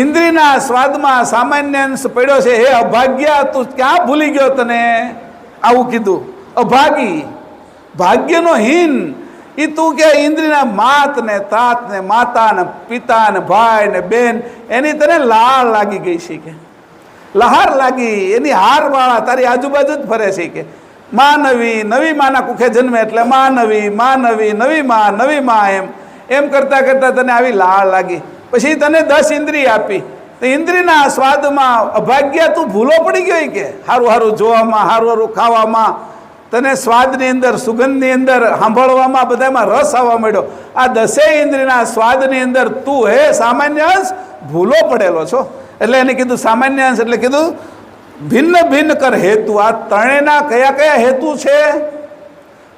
ઇન્દ્રિયના સ્વાદમાં સામાન્ય અંશ પડ્યો છે. હે અભાગ્યા તું ક્યાં ભૂલી ગયો તને? આવું કીધું. અભાગી ભાગ્યનો હીન એ તું કે ઇન્દ્રિયના માત ને તાત ને માતા ને પિતા ને ભાઈ ને બેન એની તને લાળ લાગી ગઈ છે કે લહાર લાગી, એની હાર વાળા તારી આજુબાજુ જ ફરે છે કે નવી નવી માના કુખે જન્મે એટલે નવી નવી માં એમ કરતા કરતા તને આવી લાળ લાગી. પછી તને 10 ઇન્દ્રિય આપી તો ઇન્દ્રિયના સ્વાદમાં અભાગ્ય તું ભૂલો પડી ગયો કે હારું હારું જોવામાં, હારું હારું ખાવામાં, તને સ્વાદની અંદર, સુગંધની અંદર, સાંભળવામાં બધામાં રસ આવવા માંડ્યો. આ 10 ઇન્દ્રિયના સ્વાદની અંદર તું હે સામાન્ય અંશ ભૂલો પડેલો છો. એટલે એને કીધું સામાન્ય અંશ એટલે કીધું ભિન્ન ભિન્ન કર હેતુ. આ ત્રણેયના કયા કયા હેતુ છે,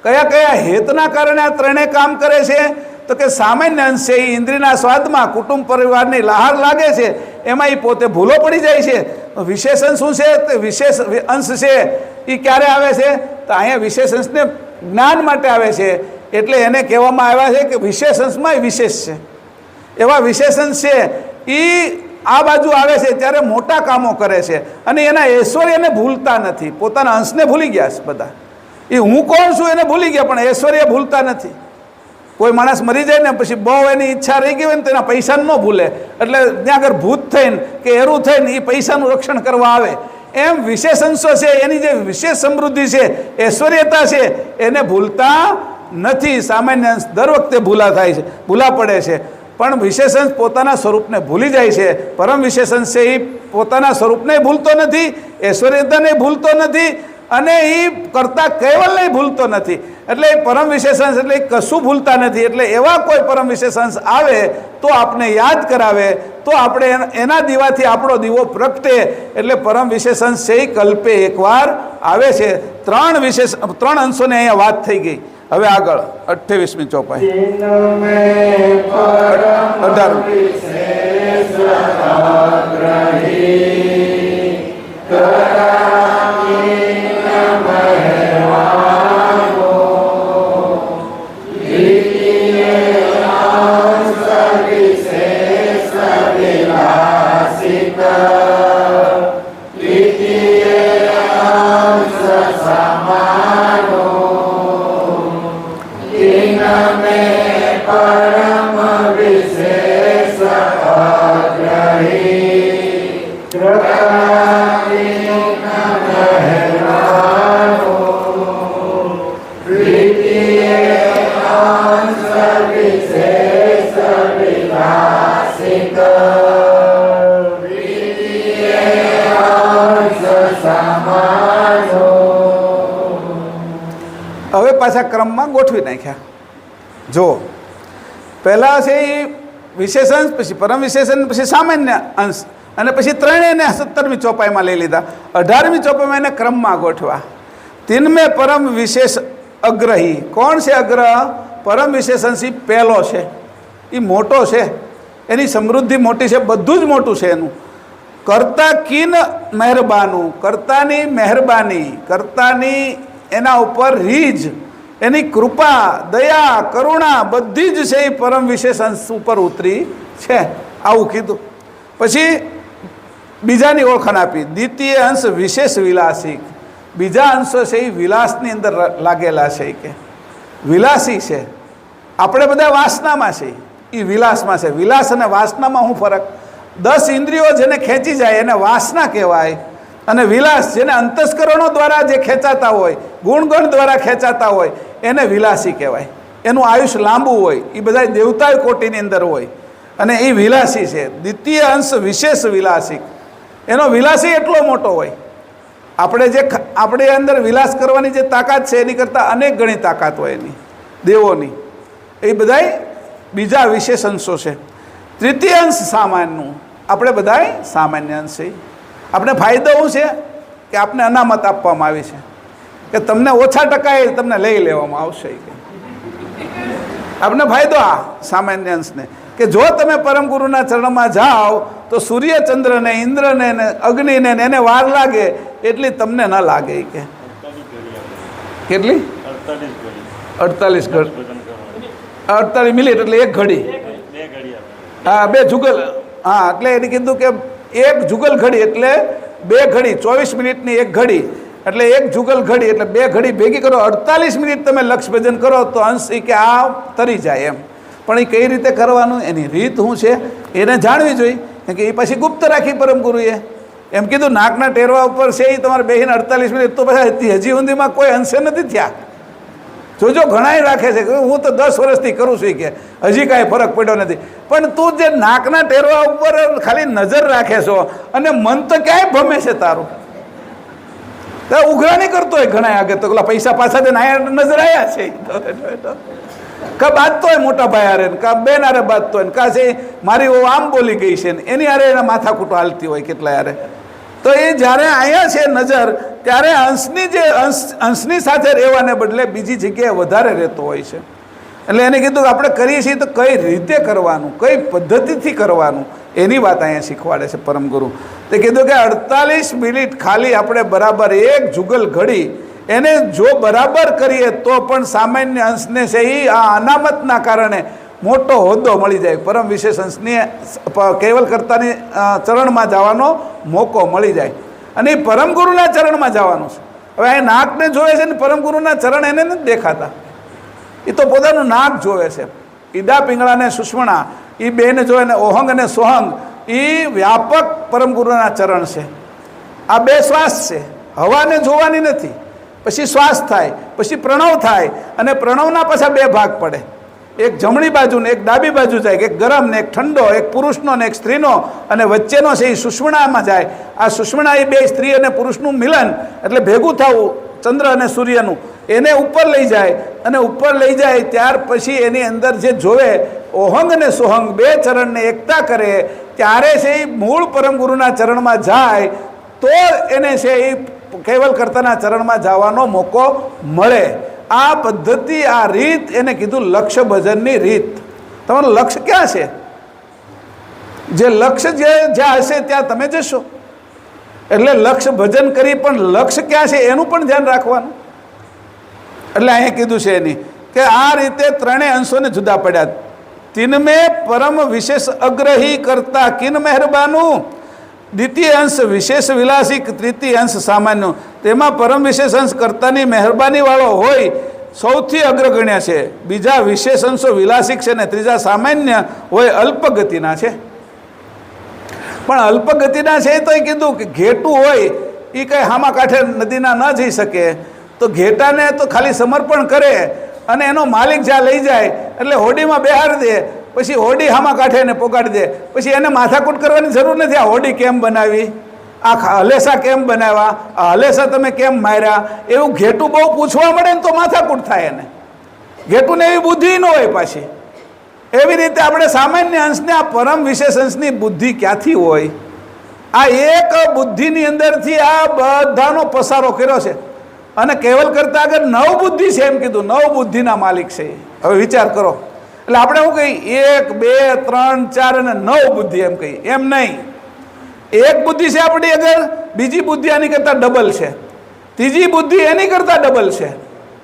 કયા કયા હેતના કારણે આ ત્રણેય કામ કરે છે? તો કે સામાન્ય અંશ છે એ ઇન્દ્રિયના સ્વાદમાં કુટુંબ પરિવારની લહાર લાગે છે, એમાં એ પોતે ભૂલો પડી જાય છે. વિશેષણ શું છે? તે વિશેષ અંશ છે એ ક્યારે આવે છે? તો અહીંયા વિશેષ અંશને જ્ઞાન માટે આવે છે. એટલે એને કહેવામાં આવ્યા છે કે વિશેષ અંશમાં વિશેષ છે. એવા વિશેષ અંશ છે એ આ બાજુ આવે છે ત્યારે મોટા કામો કરે છે અને એના ઐશ્વર્યને ભૂલતા નથી. પોતાના અંશને ભૂલી ગયા છે બધા. એ હું કોણ છું એને ભૂલી ગયા પણ ઐશ્વર્ય ભૂલતા નથી. કોઈ માણસ મરી જાય ને પછી બહુ એની ઈચ્છા રહી ગઈ હોય ને તો એના પૈસા ન ભૂલે, એટલે ત્યાં આગળ ભૂત થઈને કે એરું થઈને એ પૈસાનું રક્ષણ કરવા આવે. એમ વિશેષ અંશો છે એની જે વિશેષ સમૃદ્ધિ છે, ઐશ્વર્યતા છે એને ભૂલતા નથી. સામાન્ય અંશ દર વખતે ભૂલા થાય છે, ભૂલા પડે છે, પણ વિશેષંશ પોતાના સ્વરૂપને ભૂલી જાય છે. પરમ વિશેષંશ છે એ પોતાના સ્વરૂપને ભૂલતો નથી, ઐશ્વર્યતાને ભૂલતો નથી અને એ કરતા કેવલને ભૂલતો નથી. એટલે એ પરમ વિશેષાંશ એટલે કશું ભૂલતા નથી. એટલે એવા કોઈ પરમ વિશેષાંશ આવે તો આપણે યાદ કરાવે તો આપણે એના દીવાથી આપણો દીવો પ્રગટે. એટલે પરમ વિશેષાંશ છે એ કલ્પે એકવાર આવે છે. 3 અંશોને અહીંયા વાત થઈ ગઈ. હવે આગળ 28મી ચોપાઈ 28 હવે પાછા ક્રમમાં ગોઠવી નાખ્યા. જો પહેલાં છે એ વિશેષાંશ, પછી પરમ વિશેષણ, પછી સામાન્ય અંશ અને પછી ત્રણેયને 17મી ચોપાઈમાં લઈ લીધા. 18મી ચોપાઈમાં એને ક્રમમાં ગોઠવા. 3 પરમ વિશેષ અગ્રહી. કોણ છે અગ્રહ? પરમ વિશેષાંશ એ પહેલો છે, એ મોટો છે, એની સમૃદ્ધિ મોટી છે, બધું જ મોટું છે એનું. કર્તા કિન મહેરબાનું, કર્તાની મહેરબાની, કર્તાની એના ઉપર રીજ, એની કૃપા, દયા, કરુણા બધી જ છે એ પરમ વિશેષ અંશ ઉપર ઉતરી છે. આવું કીધું. પછી બીજાની ઓળખાણ આપી. દ્વિતીય અંશ વિશેષ વિલાસી. બીજા અંશો છે એ વિલાસની અંદર લાગેલા છે કે વિલાસી છે. આપણે બધા વાસનામાં છે, એ વિલાસમાં છે. વિલાસ અને વાસનામાં શું ફરક? 10 ઇન્દ્રિયો જેને ખેંચી જાય એને વાસના કહેવાય અને વિલાસ જેને અંતસ્કરણો દ્વારા જે ખેંચાતા હોય, ગુણગણ દ્વારા ખેંચાતા હોય, એને વિલાસી કહેવાય. એનું આયુષ્ય લાંબુ હોય, એ બધા દેવતા કોટીની અંદર હોય અને એ વિલાસી છે. દ્વિતીય અંશ વિશેષ વિલાસી, એનો વિલાસી એટલો મોટો હોય. આપણે અંદર વિલાસ કરવાની જે તાકાત છે એની કરતાં અનેક ગણી તાકાત હોય એની દેવોની. એ બધાય બીજા વિશેષ અંશો છે. તૃતીય અંશ સામાન્યનું, આપણે બધાય સામાન્ય અંશ છે. આપણે ફાયદો શું છે કે આપને અનામત આપવામાં આવી છે કે તમને ઓછા ટકાએ તમને લઈ લેવામાં આવશે. આપણે ફાયદો આ સામાન્ય અંશને કે જો તમે પરમ ગુરુના ચરણમાં જાઓ તો સૂર્ય ચંદ્રને, ઇન્દ્રને, અગ્નિને એને વાર લાગે એટલી તમને ન લાગે. કે કેટલી? 48 મિનિટ એટલે 1 ઘડી. હા, 2 જુગલ. હા, એટલે એને કીધું કે 1 જુગલ ઘડી એટલે 2 ઘડી, 24 મિનિટની 1 ઘડી એટલે 1 જુગલ ઘડી એટલે 2 ઘડી ભેગી કરો. 48 મિનિટ તમે લક્ષ ભજન કરો તો અંશ કે આ તરી જાય એમ. પણ એ કઈ રીતે કરવાનું, એની રીત શું છે એને જાણવી જોઈએ. કે એ પછી ગુપ્ત રાખી પરમ ગુરુએ. એમ કીધું નાકના ટેરવા ઉપર છે એ તમારે બેહીને 48 મિનિટ, તો પછી હજી સુધીમાં કોઈ અંશે નથી થયા. જોજો ઘણાય રાખે છે કે હું તો 10 વર્ષથી કરું છું કે હજી કાંઈ ફરક પડ્યો નથી. પણ તું જે નાકના ટેરવા ઉપર ખાલી નજર રાખે છો અને મન તો ક્યાંય ભમે છે તારું. તો ઉઘરાણી કરતો હોય ઘણા આગળ તો પેલા પૈસા પાછા દે નજર આવ્યા છે. કા બાજતો હોય મોટા ભાઈ હારે, કા બેન હારે બાજતો હોય, કા છે મારી આમ બોલી ગઈ છે ને એની હારે એના માથાકૂટો હાલતી હોય કેટલાય હારે. તો એ જ્યારે અહીંયા છે નજર, ત્યારે અંશની સાથે રહેવાને બદલે બીજી જગ્યાએ વધારે રહેતો હોય છે. એટલે એને કીધું કે આપણે કરીએ છીએ તો કઈ રીતે કરવાનું, કઈ પદ્ધતિથી કરવાનું, એની વાત અહીંયા શીખવાડે છે પરમ ગુરુ. તે કીધું કે 48 મિનિટ ખાલી આપણે બરાબર 1 જુગલ ઘડી એને જો બરાબર કરીએ તો પણ સામાન્ય અંશને છે એ આ અનામતના કારણે મોટો હોદ્દો મળી જાય. પરમ વિશેષ અંશની કેવલ કર્તાની ચરણમાં જવાનો મોકો મળી જાય અને એ પરમ ગુરુના ચરણમાં જવાનું છે. હવે અહીં નાકને જોવે છે ને પરમ ગુરુના ચરણ એને નથી દેખાતા. એ તો પોતાનું નાક જોવે છે. ઈડા પિંગળા ને સુષ્મણા એ બેને જોવે ને ઓહંગ અને સોહંગ એ વ્યાપક પરમ ગુરુના ચરણ છે. આ 2 શ્વાસ છે, હવાને જોવાની નથી. પછી શ્વાસ થાય, પછી પ્રણવ થાય અને પ્રણવના પાછા 2 ભાગ પડે. એક જમણી બાજુ ને એક ડાબી બાજુ જાય, એક ગરમ ને એક ઠંડો, એક પુરુષનો ને એક સ્ત્રીનો, અને વચ્ચેનો છે એ સુષ્મણામાં જાય. આ સુષ્મણા એ 2 સ્ત્રી અને પુરુષનું મિલન એટલે ભેગું થવું ચંદ્ર અને સૂર્યનું, એને ઉપર લઈ જાય અને ઉપર લઈ જાય ત્યાર પછી એની અંદર જે જોવે ઓહંગ અને સોહંગ 2 ચરણને એકતા કરે ત્યારે છે એ મૂળ પરમ ગુરુના ચરણમાં જાય તો એને છે એ કેવલ કર્તાના ચરણમાં જવાનો મોકો મળે. આ પદ્ધતિ, આ રીત એને કીધું લક્ષ્ય ભજનની રીત. તમારું લક્ષ્ય ક્યાં છે? જે લક્ષ્ય જ્યાં હશે ત્યાં તમે જશો. એટલે લક્ષ્ય ભજન કરી પણ લક્ષ્ય ક્યાં છે એનું પણ ધ્યાન રાખવાનું. એટલે અહીંયા કીધું છે એની કે આ રીતે 3 અંશોને જુદા પડ્યા. તિનમે પરમ વિશેષ અગ્રહી કરતા કિન મહેરબાનું, દ્વિતીય અંશ વિશેષ વિલાસી, તૃતીય અંશ સામાન્ય. તેમાં પરમ વિશેષ અંશ કર્તાની મહેરબાની વાળો હોય સૌથી અગ્રગણ્ય છે. બીજા વિશેષ અંશો વિલાસિક છે ને ત્રીજા સામાન્ય હોય અલ્પગતિના છે. પણ અલ્પગતિના છે તો એ કીધું કે ઘેટું હોય એ કંઈ હામા કાંઠે નદીના ન જઈ શકે તો ઘેટાને તો ખાલી સમર્પણ કરે અને એનો માલિક જ્યાં લઈ જાય એટલે હોડીમાં બેહાડી દે, પછી હોડી હામા કાંઠે એને પોગાડી દે. પછી એને માથાકૂટ કરવાની જરૂર નથી. આ હોડી કેમ બનાવી, આ હલેસા કેમ બનાવ્યા, આ હલેસા તમે કેમ માર્યા, એવું ઘેટું બહુ પૂછવા મળે ને તો માથાકૂટ થાય એને. ઘેટું ને એવી બુદ્ધિ ન હોય પાછી. એવી રીતે આપણે સામાન્ય અંશને આ પરમ વિશેષ અંશની બુદ્ધિ ક્યાંથી હોય? આ એક બુદ્ધિની અંદરથી આ બધાનો પસારો કર્યો છે. અને કેવલ કરતા આગળ 9 બુદ્ધિ છે એમ કીધું. 9 બુદ્ધિના માલિક છે. હવે વિચાર કરો. એટલે આપણે શું કહીએ 1 2 3 4 અને 9 બુદ્ધિ એમ કહીએ, એમ નહીં. 1 બુદ્ધિ છે આપણી આગળ, બીજી બુદ્ધિ આની કરતાં ડબલ છે, ત્રીજી બુદ્ધિ એની કરતાં ડબલ છે,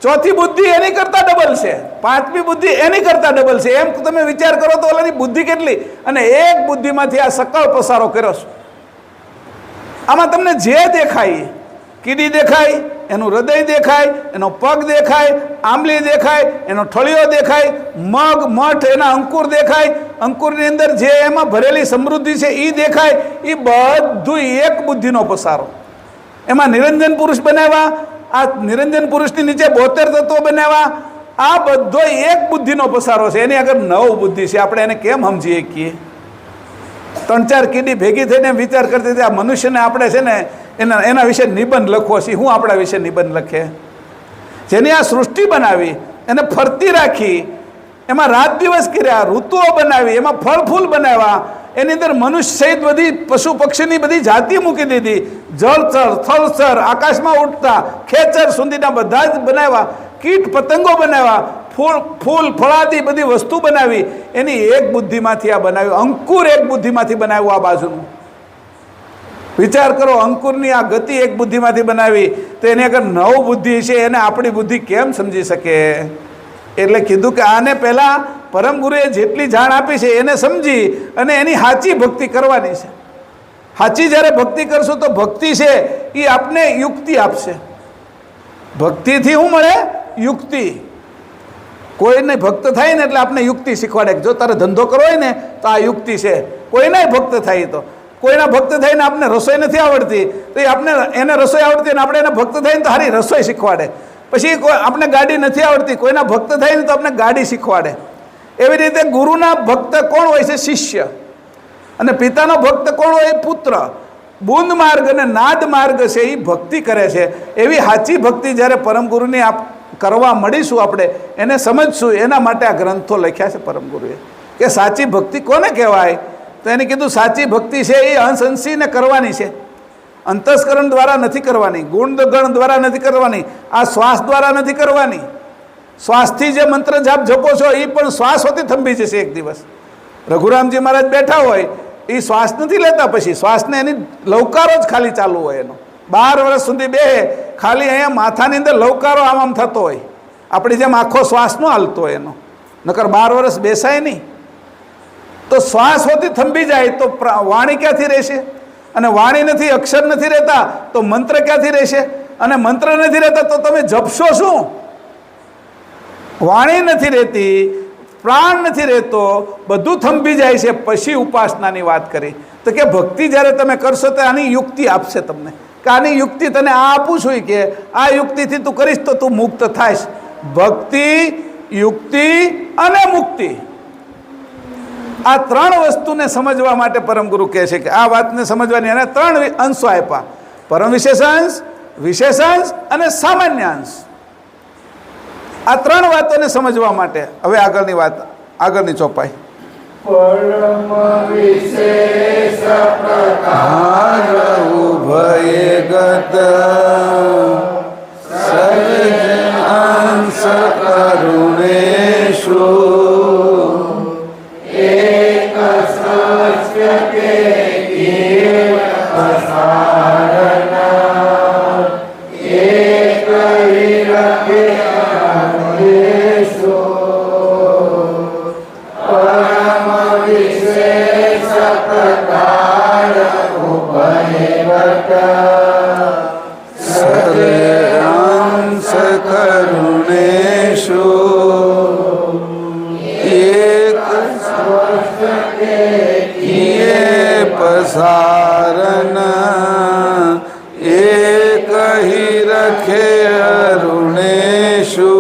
ચોથી બુદ્ધિ એની કરતાં ડબલ છે, 5મી બુદ્ધિ એની કરતાં ડબલ છે. એમ તમે વિચાર કરો તો ઓલાની બુદ્ધિ કેટલી. અને એક બુદ્ધિમાંથી આ સકળ પસારો કર્યો છે. આમાં તમને જે દેખાય, કીડી દેખાય, એનું હૃદય દેખાય, એનો પગ દેખાય, આંબલી દેખાય, એનો ઠળિયો દેખાય, મગ મઠ એના અંકુર દેખાય, અંકુરની અંદર જે એમાં ભરેલી સમૃદ્ધિ છે એ દેખાય. એ બધું એક બુદ્ધિનો પસારો. એમાં નિરંજન પુરુષ બનાવ્યા, આ નિરંજન પુરુષની નીચે 72 તત્વો બનાવ્યા. આ બધો એક બુદ્ધિનો પસારો છે. એની આગળ 9 બુદ્ધિ છે. આપણે એને કેમ સમજી શકીએ? 3-4 કીડી ભેગી થઈને વિચાર કરતી હતી આ મનુષ્યને આપણે છે ને એના વિશે નિબંધ લખવો છે. હું આપણા વિશે નિબંધ લખે? જેની આ સૃષ્ટિ બનાવી, એને ફરતી રાખી, એમાં રાત દિવસ કર્યા, ઋતુઓ બનાવી, એમાં ફળ ફૂલ બનાવ્યા, એની અંદર મનુષ્ય સહિત બધી પશુ પક્ષીની બધી જાતિ મૂકી દીધી, જળચર થલચર આકાશમાં ઉડતા ખેચર સુધીના બધા જ બનાવ્યા, કીટ પતંગો બનાવ્યા, ફૂલ ફળાદી બધી વસ્તુ બનાવી. એની એક બુદ્ધિમાંથી આ બનાવ્યું. અંકુર એક બુદ્ધિમાંથી બનાવ્યું. આ બાજુનું વિચાર કરો, અંકુરની આ ગતિ એક બુદ્ધિમાંથી બનાવી, તો એની આગળ 9 બુદ્ધિ છે. એને આપણી બુદ્ધિ કેમ સમજી શકે? એટલે કીધું કે આને પહેલાં પરમ ગુરુએ જેટલી જાણ આપી છે એને સમજી અને એની સાચી ભક્તિ કરવાની છે. સાચી જ્યારે ભક્તિ કરશો તો ભક્તિ છે એ આપને યુક્તિ આપશે. ભક્તિથી શું મળે? યુક્તિ. કોઈને ભક્ત થાય ને એટલે આપણે યુક્તિ શીખવાડે. જો તારે ધંધો કરવો હોય ને તો આ યુક્તિ છે. કોઈના ભક્ત થાય તો કોઈના ભક્ત થઈને આપણે રસોઈ નથી આવડતી તો એ આપણે એને રસોઈ આવડતી અને આપણે એને ભક્ત થઈને તો સારી રસોઈ શીખવાડે. પછી આપણે ગાડી નથી આવડતી, કોઈના ભક્ત થાય ને તો આપણે ગાડી શીખવાડે. એવી રીતે ગુરુના ભક્ત કોણ હોય છે? શિષ્ય. અને પિતાનો ભક્ત કોણ હોય? પુત્ર. બુંદ માર્ગ અને નાદ માર્ગ છે એ ભક્તિ કરે છે. એવી સાચી ભક્તિ જ્યારે પરમ ગુરુની કરવા મળીશું, આપણે એને સમજશું. એના માટે આ ગ્રંથો લખ્યા છે પરમ ગુરુએ કે સાચી ભક્તિ કોને કહેવાય? તો એને કીધું સાચી ભક્તિ છે એ અંશ અંશીને કરવાની છે. અંતસ્કરણ દ્વારા નથી કરવાની, ગુણગણ દ્વારા નથી કરવાની, આ શ્વાસ દ્વારા નથી કરવાની. શ્વાસથી જે મંત્ર જાપ જપો છો એ પણ શ્વાસ હોતી થંભી જશે એક દિવસ. રઘુરામજી મહારાજ બેઠા હોય એ શ્વાસ નથી લેતા, પછી શ્વાસને એની લવકારો જ ખાલી ચાલુ હોય. એનો 12 વર્ષ સુધી બે ખાલી અહીંયા માથાની અંદર લવકારો આમ થતો હોય. આપણી જેમ આખો શ્વાસ ન હાલતો હોય એનો, નકર 12 વર્ષ બેસાય નહીં. તો શ્વાસ હોતી થંભી જાય તો વાણી ક્યાંથી રહેશે? અને વાણી નથી, અક્ષર નથી રહેતા તો મંત્ર ક્યાંથી રહેશે? અને મંત્ર નથી રહેતા તો તમે જપશો શું? વાણી નથી રહેતી, પ્રાણ નથી રહેતો, બધું થંભી જાય છે. પછી ઉપાસનાની વાત કરી તો કે ભક્તિ જ્યારે તમે કરશો તો આની યુક્તિ આપશે તમને કે આની યુક્તિ તને આ આપું છું કે આ યુક્તિથી તું કરીશ તો તું મુક્ત થાઈશ. ભક્તિ, યુક્તિ અને મુક્તિ, આ 3 વસ્તુને સમજવા માટે પરમ ગુરુ કહે છે કે આ વાતને સમજવાની એને 3 અંશો આપ્યા: પરમ વિશેષાંશ, વિશેષાંશ અને સામાન્ય અંશ. આ 3 વાતોને સમજવા માટે હવે આગળની વાત, આગળની ચોપાઈ. પરમ વિશેષ પ્રકાર ઉભય ગત સર્જનાંશ કરુણેશુ એક સત્ય કે કેવ પ્રસારના એક વિરખે અનેશો પરમ વિશેષ પ્રકાર ઉભયવત સર્વાંશ કરુણેશુ એક પસારણ એક હી રખે અરુણેશુ.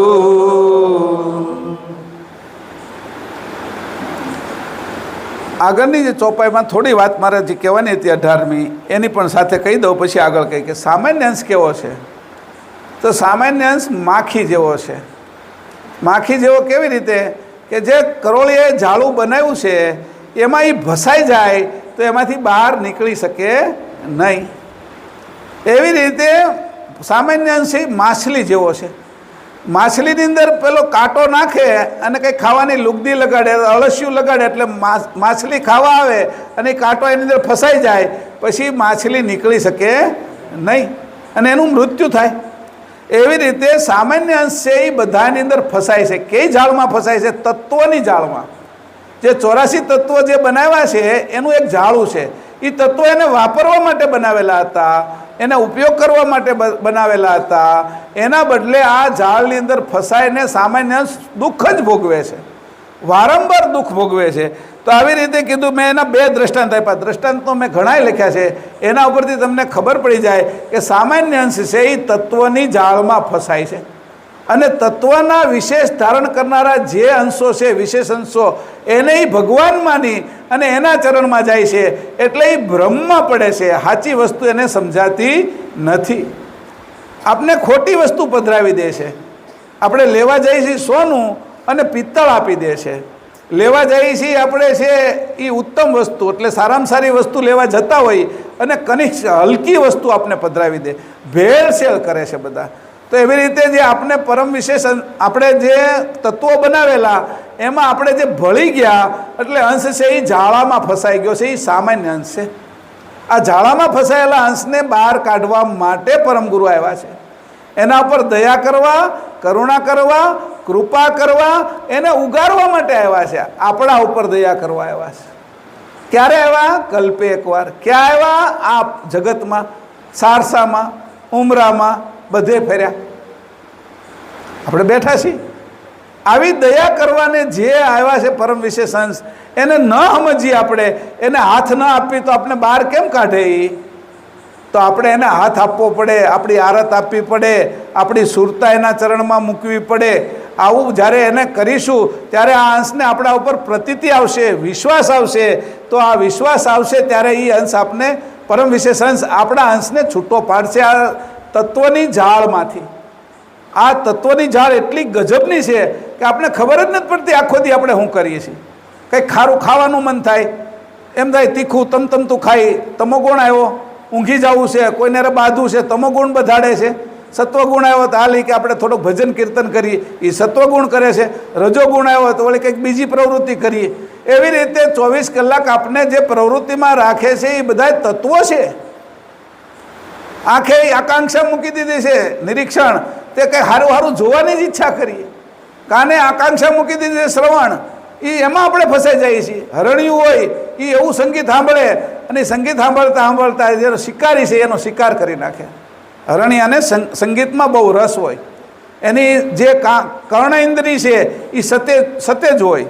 આગળની જે ચોપાઈમાં થોડી વાત મારે જે કહેવાની હતી 18મી એની પણ સાથે કહી દઉં, પછી આગળ કહી કે સામાન્ય અંશ કેવો છે? તો સામાન્ય અંશ માખી જેવો છે. માખી જેવો કેવી રીતે? કે જે કરોળીએ જાળું બનાવ્યું છે એમાં એ ભસાઈ જાય તો એમાંથી બહાર નીકળી શકે નહીં. એવી રીતે સામાન્ય અંશ માછલી જેવો છે. માછલીની અંદર પેલો કાંટો નાખે અને કંઈ ખાવાની લુગદી લગાડે, અળસિયું લગાડે એટલે માછલી ખાવા આવે અને એ કાંટો એની અંદર ફસાઈ જાય, પછી માછલી નીકળી શકે નહીં અને એનું મૃત્યુ થાય. એવી રીતે સામાન્ય અંશ છે એ બધાની અંદર ફસાય છે. કઈ જાળમાં ફસાય છે? તત્વોની જાળમાં. જે 84 તત્વો જે બનાવ્યા છે એનું એક જાળું છે. એ તત્વો એને વાપરવા માટે બનાવેલા હતા, એને ઉપયોગ કરવા માટે બનાવેલા હતા. એના બદલે આ જાળની અંદર ફસાઈને સામાન્ય દુઃખ જ ભોગવે છે, વારંવાર દુઃખ ભોગવે છે. તો આવી રીતે કીધું. મેં એના 2 દ્રષ્ટાંત આપ્યા. દ્રષ્ટાંત તો મેં ઘણાય લખ્યા છે, એના ઉપરથી તમને ખબર પડી જાય કે સામાન્ય અંશ છે એ તત્વની જાળમાં ફસાય છે, અને તત્વના વિશેષ ધારણ કરનારા જે અંશો છે, વિશેષ અંશો, એને એ ભગવાન માની અને એના ચરણમાં જાય છે, એટલે એ ભ્રમમાં પડે છે. સાચી વસ્તુ એને સમજાતી નથી. આપણે ખોટી વસ્તુ પધરાવી દે છે. આપણે લેવા જઈએ છીએ સોનું અને પિત્તળ આપી દે છે. લેવા જઈએ છીએ આપણે છે એ ઉત્તમ વસ્તુ, એટલે સારામાં સારી વસ્તુ લેવા જતા હોય અને કનિષ્ઠ હલકી વસ્તુ આપણે પધરાવી દે. ભેળસેળ કરે છે બધા. તો એવી રીતે જે આપણે પરમ વિશેષ આપણે જે તત્વો બનાવેલા એમાં આપણે જે ભળી ગયા, એટલે અંશ છે એ જાળામાં ફસાઈ ગયો છે. એ સામાન્ય અંશ છે. આ જાળામાં ફસાયેલા અંશને બહાર કાઢવા માટે પરમગુરુ આવ્યા છે. એના ઉપર દયા કરવા, કરુણા કરવા, કૃપા કરવા, એને ઉગારવા માટે આવ્યા છે. આપણા ઉપર દયા કરવા આવ્યા છે. ક્યારે આવ્યા? કલ્પે એકવાર. ક્યાં આવ્યા? આ જગતમાં, સારસામાં, ઉમરામાં, બધે ફર્યા. આપણે બેઠા છીએ. આવી દયા કરવાને જે આવ્યા છે પરમ વિશેષ અંશ, એને ન સમજીએ આપણે, એને હાથ ન આપીએ તો આપણે બહાર કેમ કાઢે? તો આપણે એને હાથ આપવો પડે, આપણી આરત આપવી પડે, આપણી સુરતા એના ચરણમાં મૂકવી પડે. આવું જ્યારે એને કરીશું ત્યારે આ અંશને આપણા ઉપર પ્રતીતિ આવશે, વિશ્વાસ આવશે. તો આ વિશ્વાસ આવશે ત્યારે એ અંશ આપને, પરમ વિશેષ અંશ આપણા અંશને છૂટો પાડશે આ તત્વની જાળમાંથી. આ તત્વની જાળ એટલી ગજબની છે કે આપણે ખબર જ નથી પડતી આખો દી આપણે શું કરીએ છીએ. કંઈક ખારું ખાવાનું મન થાય, એમ થાય તીખું તમતું ખાઈ, તમોગુણ આવ્યો, ઊંઘી જવું છે, કોઈને બાંધવું છે, તમોગુણ બધાડે છે. સત્વગુણ આવ્યો તો હાલી કે આપણે થોડુંક ભજન કીર્તન કરીએ, એ સત્વગુણ કરે છે. રજોગુણ આવ્યો તો વળી કંઈક બીજી પ્રવૃત્તિ કરીએ. એવી રીતે 24 કલાક આપણે જે પ્રવૃત્તિમાં રાખે છે એ બધા તત્વો છે. આંખે આકાંક્ષા મૂકી દીધી છે, નિરીક્ષણ, તે કંઈ સારું સારું જોવાની જ ઈચ્છા કરીએ. કાને આકાંક્ષા મૂકી દીધી છે, શ્રવણ, એ એમાં આપણે ફસાઈ જઈએ છીએ. હરણિયું હોય એ એવું સંગીત સાંભળે અને સંગીત સાંભળતા સાંભળતા જેનો શિકારી છે એનો શિકાર કરી નાખે. હરણિયાને સંગીતમાં બહુ રસ હોય, એની જે કર્ણ ઇન્દ્રિય છે એ સતેજ હોય.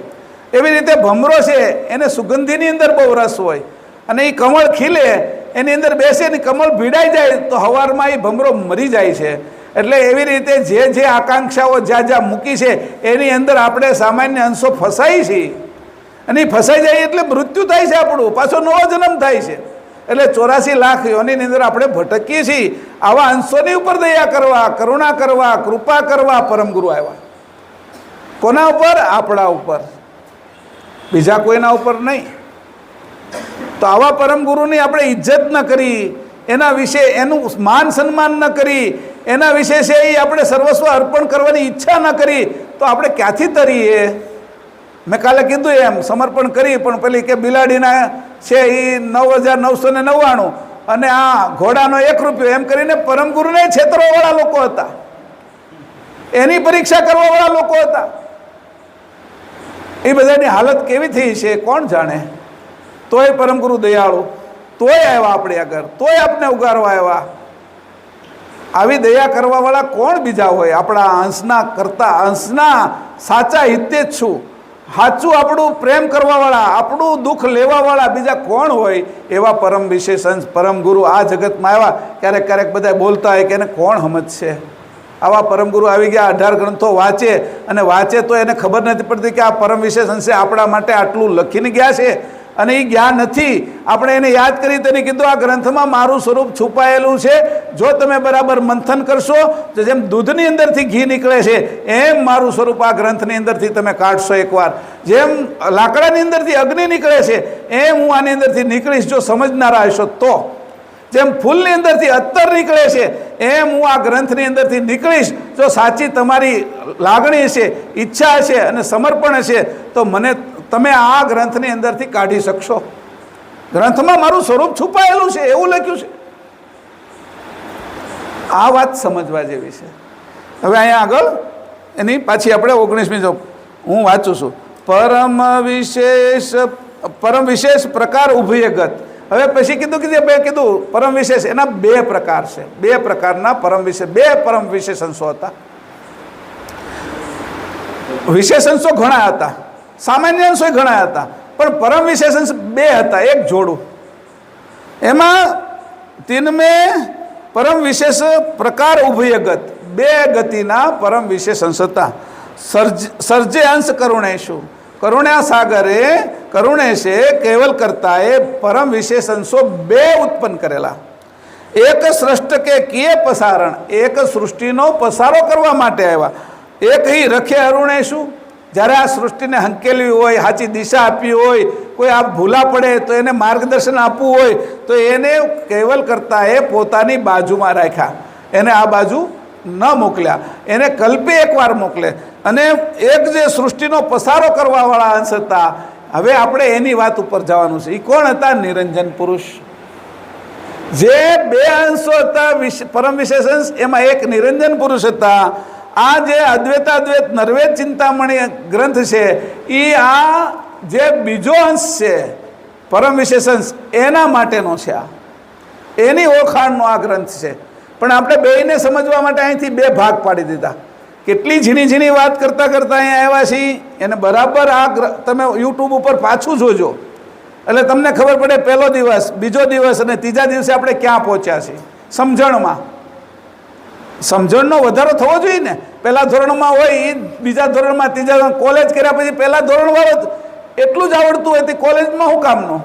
એવી રીતે ભમરો છે એને સુગંધીની અંદર બહુ રસ હોય, અને એ કમળ ખીલે એની અંદર બેસે ને કમળ ભીડાઈ જાય તો હવારમાં એ ભમરો મરી જાય છે. એટલે એવી રીતે જે આકાંક્ષાઓ જ્યાં જ્યાં મૂકી છે એની અંદર આપણે સામાન્ય અંશો ફસાઈ છીએ, અને એ ફસાઈ જાય એટલે મૃત્યુ થાય છે, આપણું પાછો નવો જન્મ થાય છે. એટલે 84 લાખ યોનિની અંદર આપણે ભટકીએ છીએ. આવા અંશોની ઉપર દયા કરવા, કરુણા કરવા, કૃપા કરવા પરમગુરુ આવ્યા. કોના ઉપર? આપણા ઉપર, બીજા કોઈના ઉપર નહીં. તો આવા પરમગુરુની આપણે ઇજ્જત ન કરી, એના વિશે એનું માન સન્માન ન કરી, એના વિશે છે એ આપણે સર્વસ્વ અર્પણ કરવાની ઈચ્છા ન કરી, તો આપણે ક્યાંથી તરીએ? મેં કાલે કીધું એમ, સમર્પણ કરી પણ પેલી કે બિલાડીના છે એ 9,999 અને આ ઘોડાનો 1 રૂપિયો એમ કરીને પરમગુરુને છેતરવાવાળા લોકો હતા, એની પરીક્ષા કરવાવાળા લોકો હતા. એ બધાની હાલત કેવી થઈ છે કોણ જાણે. તોય પરમગુરુ દયાળુ, તોય આવ્યા આપણે આગળ, તોય આપણે ઉગારવા આવ્યા. આવી દયા કરવાવાળા કોણ બીજા હોય? આપણા અંશના કરતા, અંશના સાચા હિતે જ છું, સાચું આપણું પ્રેમ કરવાવાળા, આપણું દુઃખ લેવાવાળા બીજા કોણ હોય? એવા પરમ વિશેષ અંશ પરમગુરુ આ જગતમાં આવ્યા. ક્યારેક ક્યારેક બધા બોલતા હોય કે એને કોણ સમજશે? આવા પરમગુરુ આવી ગયા, 18 ગ્રંથો વાંચે, અને વાંચે તો એને ખબર નથી પડતી કે આ પરમ વિશેષ અંશે આપણા માટે આટલું લખીને ગયા છે, અને એ જ્ઞાન નથી. આપણે એને યાદ કરી તેને કીધું આ ગ્રંથમાં મારું સ્વરૂપ છુપાયેલું છે. જો તમે બરાબર મંથન કરશો તો જેમ દૂધની અંદરથી ઘી નીકળે છે એમ મારું સ્વરૂપ આ ગ્રંથની અંદરથી તમે કાઢશો એકવાર. જેમ લાકડાની અંદરથી અગ્નિ નીકળે છે એમ હું આની અંદરથી નીકળીશ જો સમજનારા હશો તો. જેમ ફૂલની અંદરથી અત્તર નીકળે છે એમ હું આ ગ્રંથની અંદરથી નીકળીશ જો સાચી તમારી લાગણી છે, ઈચ્છા છે અને સમર્પણ છે, તો મને તમે આ ગ્રંથની અંદરથી કાઢી શકશો. ગ્રંથમાં મારું સ્વરૂપ છુપાયેલું છે એવું લખ્યું છે. આ વાત સમજવા જેવી છે. હવે અહીંયા આગળ એની પાછી આપણે 19મી હું વાંચું છું. પરમ વિશેષ પ્રકાર ઉભયગત. હવે પછી કીધું કે જે બે કીધું પરમ વિશેષ, એના 2 પ્રકાર છે. 2 પ્રકારના પરમ વિશેષ, 2 પરમ વિશેષંશો હતા. વિશેષંશો ઘણા હતા, સામાન્ય અંશો ઘણા હતા, પણ પરમ વિશેષણ બે હતા, એક જોડું. એમાં તીનમે પરમ વિશેષ પ્રકાર ઉભયગત, બે ગતિના પરમ વિશેષણ હતા. સર્જે અંશ કરુણેશુ, કરુણા સાગરે કરુણેશે કેવલ કરતાએ પરમ વિશેષંશો બે ઉત્પન્ન કરેલા. એક સૃષ્ટ કે કિયે પસારણ, એક સૃષ્ટિનો પસારો કરવા માટે આવ્યા. એક હિ રખે અરુણેશુ, જ્યારે આ સૃષ્ટિને હંકેલવી હોય, સાચી દિશા આપવી હોય, કોઈ આ ભૂલા પડે તો એને માર્ગદર્શન આપવું હોય તો એને કેવલ કરતાએ પોતાની બાજુમાં રાખ્યા, એને આ બાજુ ન મોકલ્યા, એને કલ્પે એકવાર મોકલે. અને એક જે સૃષ્ટિનો પસારો કરવાવાળા અંશ હતા, હવે આપણે એની વાત ઉપર જવાનું છે. એ કોણ હતા? નિરંજન પુરુષ. જે બે અંશો હતા પરમ વિશેષ અંશ, એમાં એક નિરંજન પુરુષ હતા. આ જે અદ્વૈતાદ્વૈત નર્વેદ ચિંતામણી ગ્રંથ છે એ આ જે બીજો અંશ છે પરમ વિશેષ અંશ એના માટેનો છે. આ એની ઓળખાણનો આ ગ્રંથ છે. પણ આપણે બેયને સમજવા માટે અહીંથી બે ભાગ પાડી દીધા. કેટલી ઝીણી ઝીણી વાત કરતાં કરતાં અહીંયા આવ્યા છીએ. એને બરાબર આ તમે યુટ્યુબ ઉપર પાછું જોજો એટલે તમને ખબર પડે પહેલો દિવસ, બીજો દિવસ અને ત્રીજા દિવસે આપણે ક્યાં પહોંચ્યા છીએ. સમજણમાં સમજણનો વધારો થવો જોઈએ ને. પહેલા ધોરણમાં હોય એ બીજા ધોરણમાં, ત્રીજા ધોરણ, કોલેજ કર્યા પછી પહેલા ધોરણવાળો એટલું જ આવડતું હોય તે કોલેજમાં શું કામનું?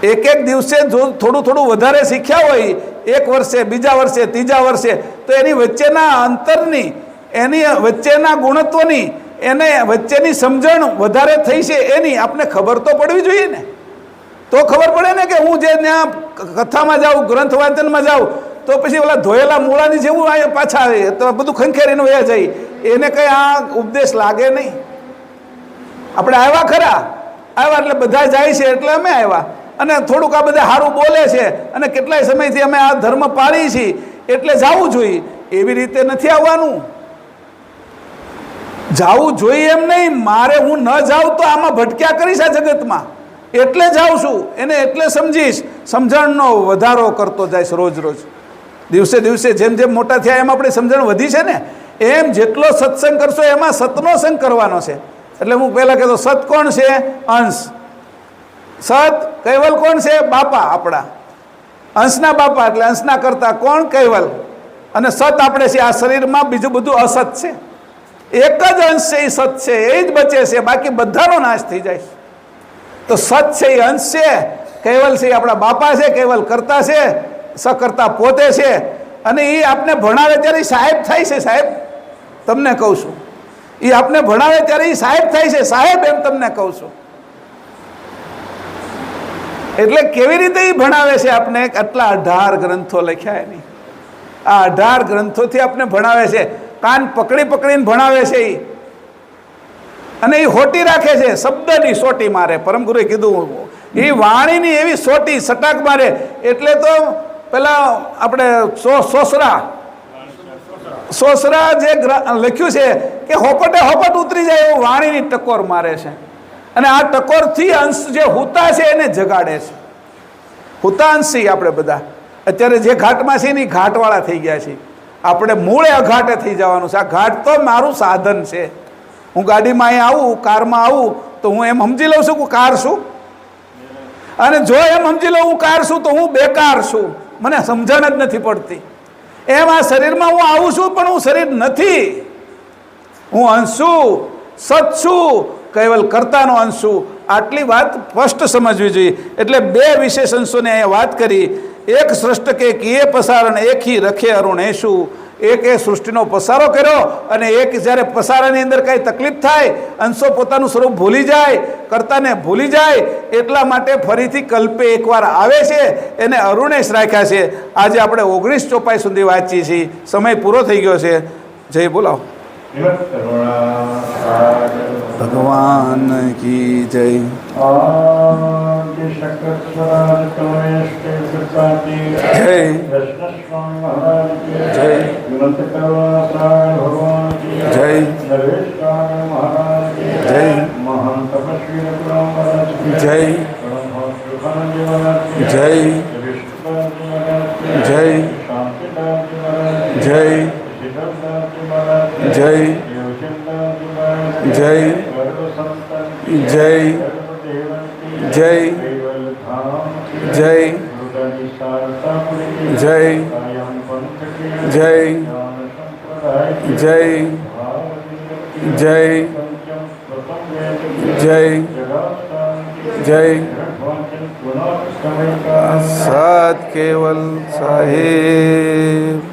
એક એક દિવસે જો થોડું થોડું વધારે શીખ્યા હોય, એક વર્ષે, બીજા વર્ષે, ત્રીજા વર્ષે, તો એની વચ્ચેના અંતરની, એની વચ્ચેના ગુણત્વની, એને વચ્ચેની સમજણ વધારે થઈ છે એની આપણે ખબર તો પડવી જોઈએ ને. તો ખબર પડે ને કે હું જે ત્યાં કથામાં જાઉં, ગ્રંથ વાંચનમાં જાઉં તો પછી ઓલા ધોયેલા મૂળાની જેવું અહીંયા પાછા આવે તો બધું ખંખેરીને વયા જાય, એને કંઈ આ ઉપદેશ લાગે નહીં. આપણે આવ્યા ખરા, આવ્યા એટલે બધા જાય છે એટલે અમે આવ્યા, અને થોડુંક આ બધા સારું બોલે છે અને કેટલાય સમયથી અમે આ ધર્મ પાળી છીએ એટલે જવું જોઈએ. એવી રીતે નથી આવવાનું. જવું જોઈએ એમ નહીં. મારે હું ન જાઉં તો આમાં ભટક્યા કરીશ આ જગતમાં, એટલે જાઉં છું. એને એટલે સમજીશ, સમજણનો વધારો કરતો જઈશ રોજ રોજ. દિવસે દિવસે જેમ જેમ મોટા થયા એમ આપણી સમજણ વધી છે ને, એમ જેટલો સત્સંગ કરશો એમાં સતનો સંગ કરવાનો છે. એટલે હું પહેલાં કહેતો, સત કોણ છે? અંશ. સત કૈવલ કોણ છે? બાપા આપણા. અંશના બાપા એટલે અંશના કરતા કોણ? કૈવલ. અને સત આપણે છે. આ શરીરમાં બીજું બધું અસત છે. એક જ અંશ છે એ સત છે, એ જ બચે છે, બાકી બધાનો નાશ થઈ જાય. તો સત છે એ અંશ છે, કૈવલ છે એ આપણા બાપા છે, કૈવલ કરતા છે, સકર્તા પોતે છે. અને એ આપને ભણાવે ત્યારે સાહેબ થાય છે. સાહેબ તમને કહું છું, એ આપને ભણાવે ત્યારે એ સાહેબ થાય છે. સાહેબ એમ તમને કહું છું. એટલે કેવી રીતે એ ભણાવે છે આપને? આટલા 18 ગ્રંથો લખ્યા એની. આ 18 ગ્રંથોથી આપને ભણાવે છે. કાન પકડી પકડીને ભણાવે છે એ. અને એ હોટી રાખે છે, શબ્દની સોટી મારે. પરમ ગુરુએ કીધું એ વાણીની એવી સોટી સટાક મારે. એટલે તો પેલા આપણે સોસરા જે લખ્યું છે કે હોપટે હોપટ ઉતરી જાય એવું વાણીની ટકોર મારે છે. અને આ ટકોરથી અંશ જે હુતા છે એને જગાડે છે. હુતાંશી આપણે બધા અત્યારે જે ઘાટમાં છે ને એ ઘાટવાળા થઈ ગયા છે. આપણે મૂળે અઘાટે થઈ જવાનું છે. આ ઘાટ તો મારું સાધન છે. હું ગાડીમાં અહીં આવું, કારમાં આવું તો હું એમ સમજી લઉં છું કે કાર છું, અને જો એમ સમજી લઉં હું કાર છું તો હું બેકાર છું. મને સમજણ જ નથી પડતી. એમ આ શરીરમાં હું આવું છું પણ હું શરીર નથી. હું અંશ છું, સત છું, કૈવલ કરતાનો અંશ છું. આટલી વાત સ્પષ્ટ સમજવી જોઈએ. એટલે બે વિશેષ અંશોને અહીંયા વાત કરી. એક સૃષ્ટ કે કિયે પસારણ, એક હિ રખે અરુણેશુ. એક એ સૃષ્ટિનો પસારો કર્યો, અને એક જ્યારે પસારાની અંદર કાંઈ તકલીફ થાય, અંશો પોતાનું સ્વરૂપ ભૂલી જાય, કર્તાને ભૂલી જાય, એટલા માટે ફરીથી કલ્પે એકવાર આવે છે. એને અરુણેશ રાખ્યા છે. આજે આપણે 19 ચોપાઈ સુધી વાંચીએ છીએ. સમય પૂરો થઈ ગયો છે. જય બોલાવો. ભગવાન કી જય. જય જય જય જય જય જય જય જય જય જય જય સત કેવલ સાહેબ